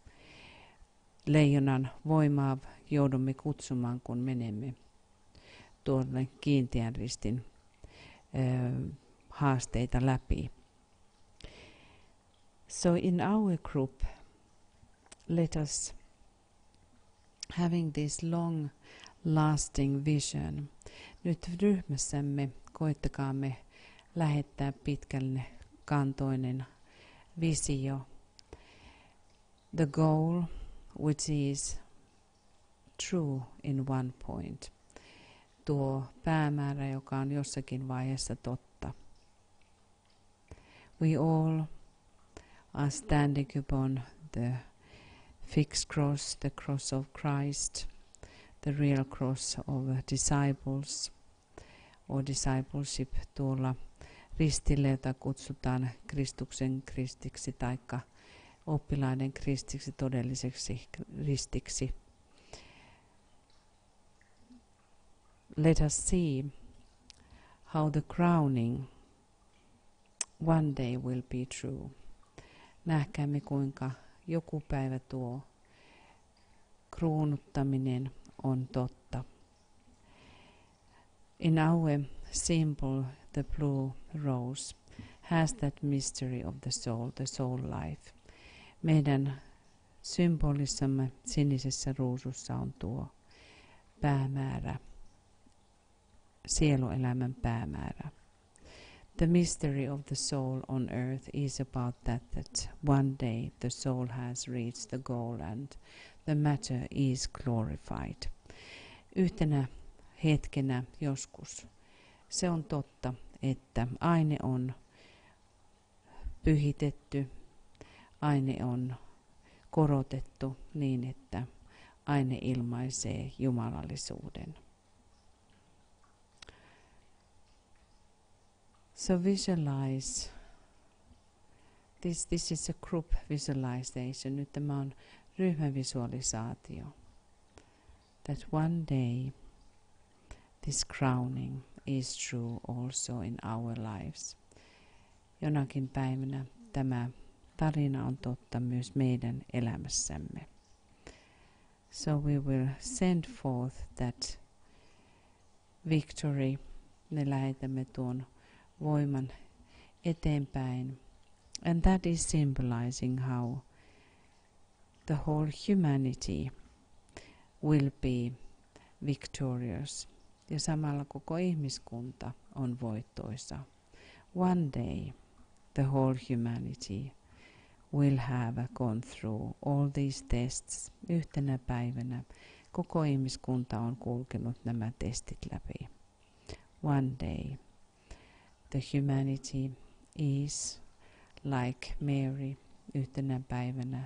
Leijonan voimaa joudumme kutsumaan, kun menemme tuonne kiinteän ristin haasteita läpi. So in our group, let us, having this long lasting vision, nyt ryhmässämme koittakaamme lähettää pitkälle kantoinen visio. The goal, which is true in one point. Tuo päämäärä, joka on jossakin vaiheessa totta. We all are standing upon the fixed cross, the cross of Christ, the real cross of disciples, or discipleship, tuolla ristille, jota kutsutaan Kristuksen kristiksi taikka oppilaiden kristiksi, todelliseksi ristiksi. Let us see how the crowning one day will be true. Nähkäämme, kuinka joku päivä tuo kruunuttaminen on totta. In our symbol, the blue rose has that mystery of the soul life. Meidän symbolissamme sinisessä ruusussa on tuo päämäärä, sieluelämän päämäärä. The mystery of the soul on earth is about that one day the soul has reached the goal and the matter is glorified. Yhtenä hetkenä joskus se on totta, että aine on pyhitetty, aine on korotettu niin, että aine ilmaisee jumalallisuuden. So visualize, this is a group visualization, nyt tämä on ryhmävisualisaatio. That one day this crowning is true also in our lives. Jonakin päivänä tämä tarina on totta myös meidän elämässämme. So we will send forth that victory. Me lähetämme tuon voiman eteenpäin. And that is symbolizing how the whole humanity will be victorious. Ja samalla koko ihmiskunta on voittoisa. One day the whole humanity will have gone through all these tests. Yhtenä päivänä koko ihmiskunta on kulkenut nämä testit läpi. One day the humanity is like Mary. Yhtenä päivänä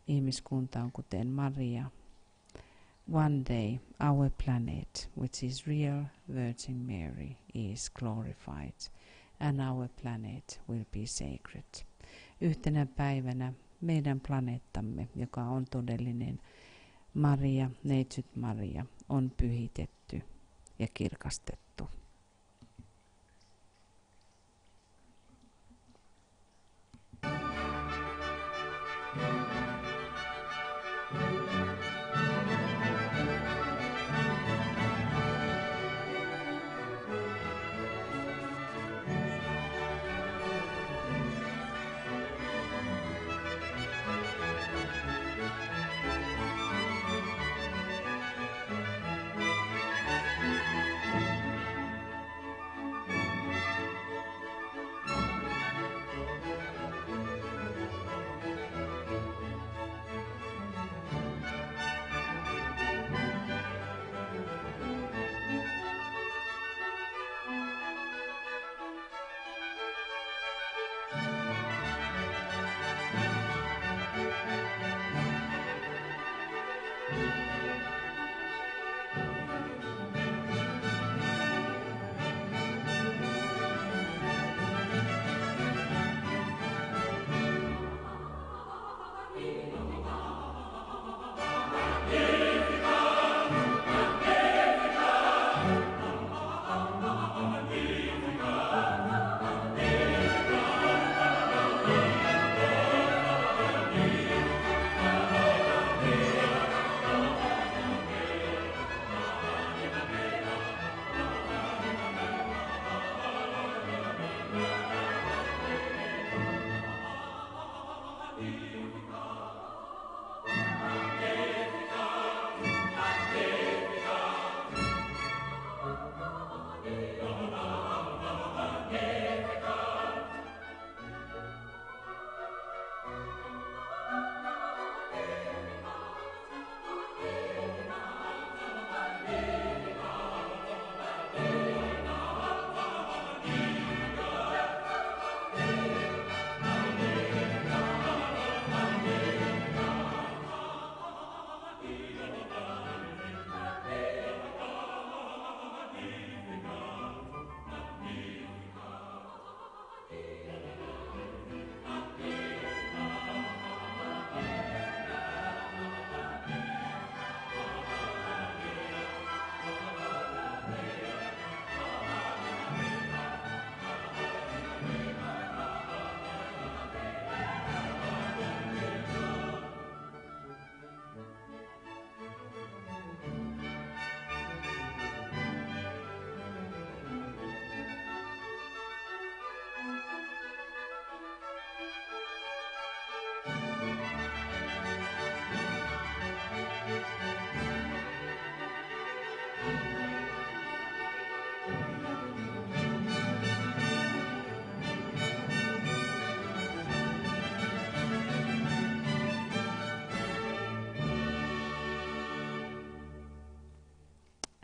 ihmiskunta on kuten Maria. One day our planet, which is real Virgin Mary, is glorified and our planet will be sacred. Yhtenä päivänä meidän planeettamme, joka on todellinen Maria, neitsyt Maria, on pyhitetty ja kirkastettu.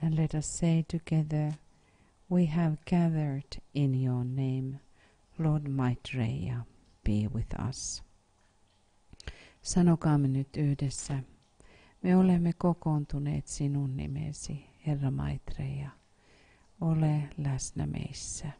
And let us say together, we have gathered in your name, Lord Maitreya, be with us. Sanokaamme nyt yhdessä, me olemme kokoontuneet sinun nimesi, Herra Maitreya, ole läsnä meissä.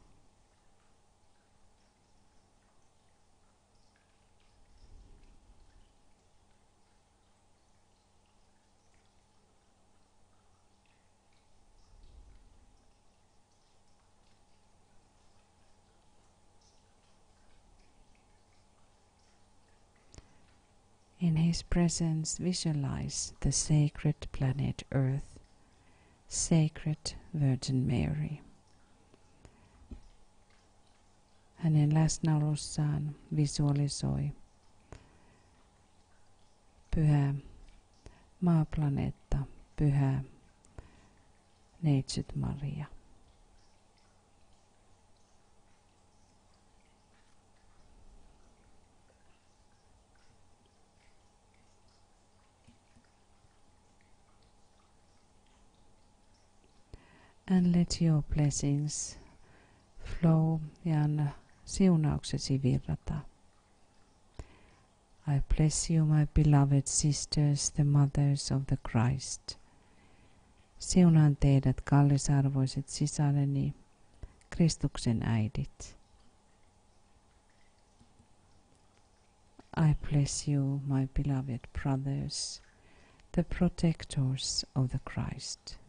In his presence, visualize the sacred planet Earth, sacred Virgin Mary. Hänen läsnäolossaan visualisoi pyhä maaplaneetta, pyhä Neitsyt Maria. And let your blessings flow ja anna siunauksesi virrata. I bless you, my beloved sisters, the mothers of the Christ. Siunaan teidät, kallisarvoiset sisareni, Kristuksen äidit. I bless you, my beloved brothers, the protectors of the Christ.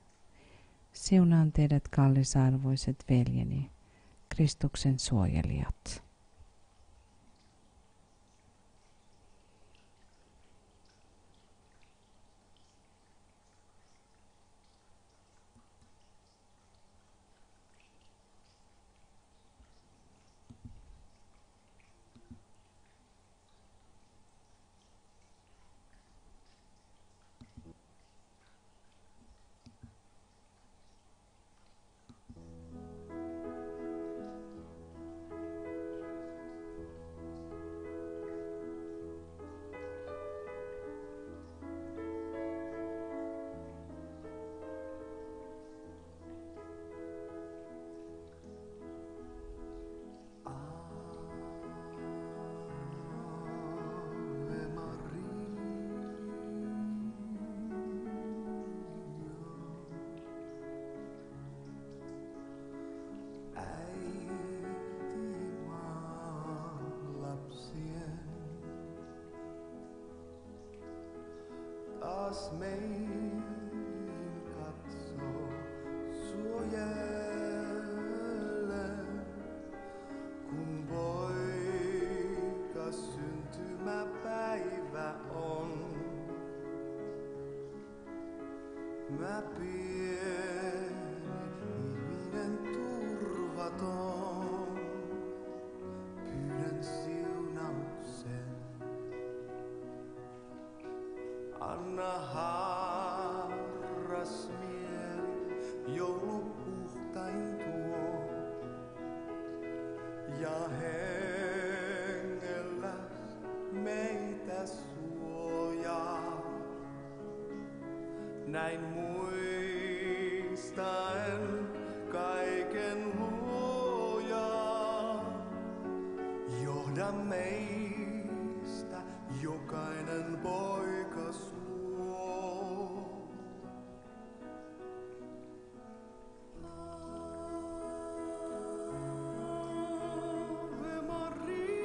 Siunaan teidät, kallisarvoiset veljeni, Kristuksen suojelijat. Taas meihin katsoo suojellen, kun poika syntymäpäivä on. Mä pieni ihminen turvaton, pyydän siunauksen. Anna harras mieli joulupuhtain tuo ja hengellä meitä suojaa. Näin muistaen kaiken luojaa, johda meistä jokainen poika suo. Ave Maria.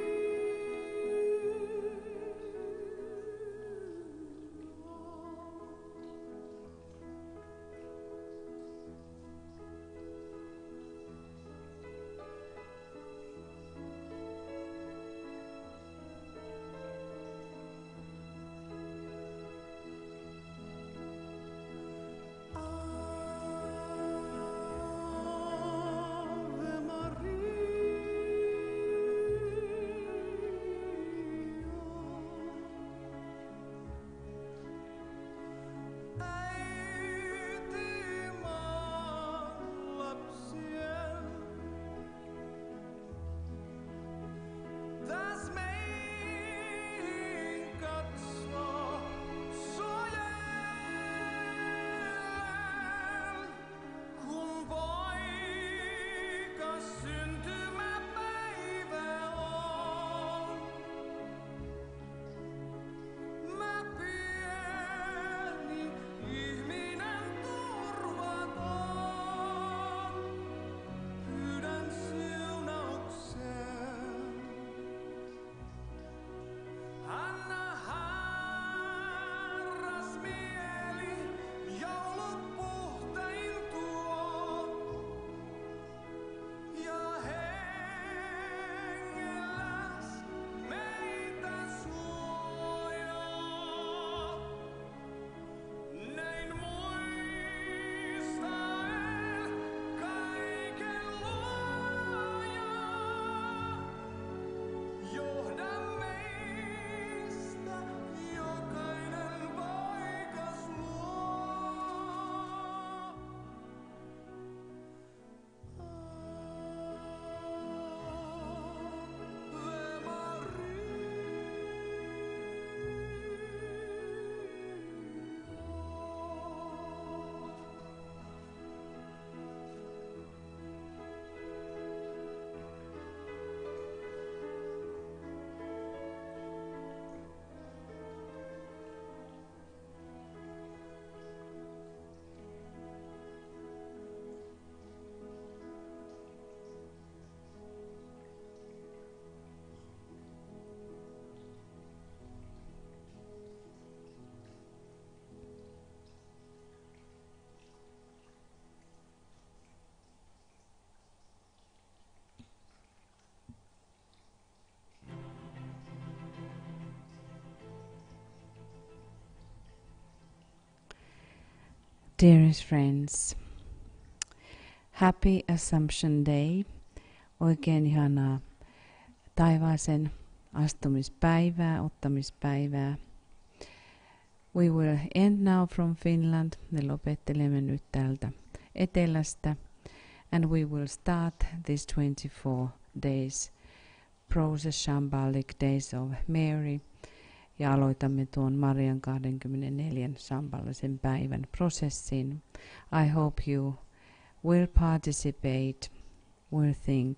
Dearest friends, Happy Assumption Day. Oikein ihanaa taivaaseen astumispäivää, ottamispäivää. We will end now from Finland. Me lopettelemme nyt täältä etelästä. And we will start this 24 days process, Shambhalic Days of Mary. Ja aloitamme tuon Marian 24 shambhalisen päivän prosessin. I hope you will participate, will think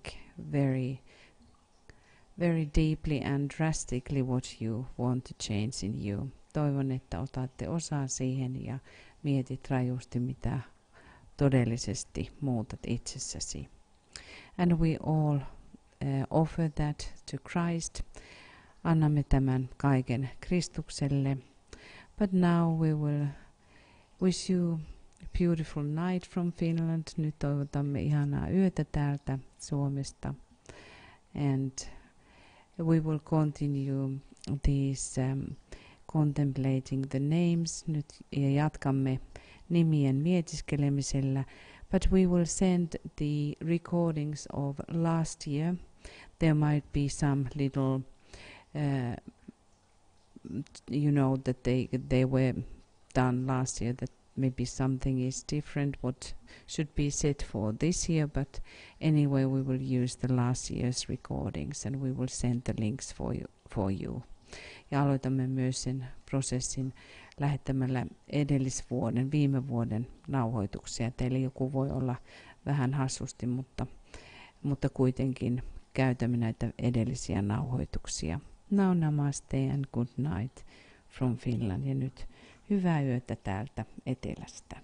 very deeply and drastically what you want to change in you. Toivon, että otatte osaa siihen ja mietit rajusti, mitä todellisesti muutat itsessäsi. And we all offer that to Christ. Annamme tämän kaiken Kristukselle. But now we will wish you a beautiful night from Finland. Nyt toivotamme ihanaa yötä täältä Suomesta. And we will continue these contemplating the names. Nyt jatkamme nimien mietiskelemisellä. But we will send the recordings of last year. There might be some little you know that they were done last year, that maybe something is different what should be set for this year, but anyway we will use the last year's recordings and we will send the links for you. Ja aloitamme myös sen prosessin lähettämällä viime vuoden nauhoituksia. Teille joku voi olla vähän hassusti, mutta kuitenkin käytämme näitä edellisiä nauhoituksia. Now namaste and good night from Finland. Ja nyt hyvää yötä täältä etelästä.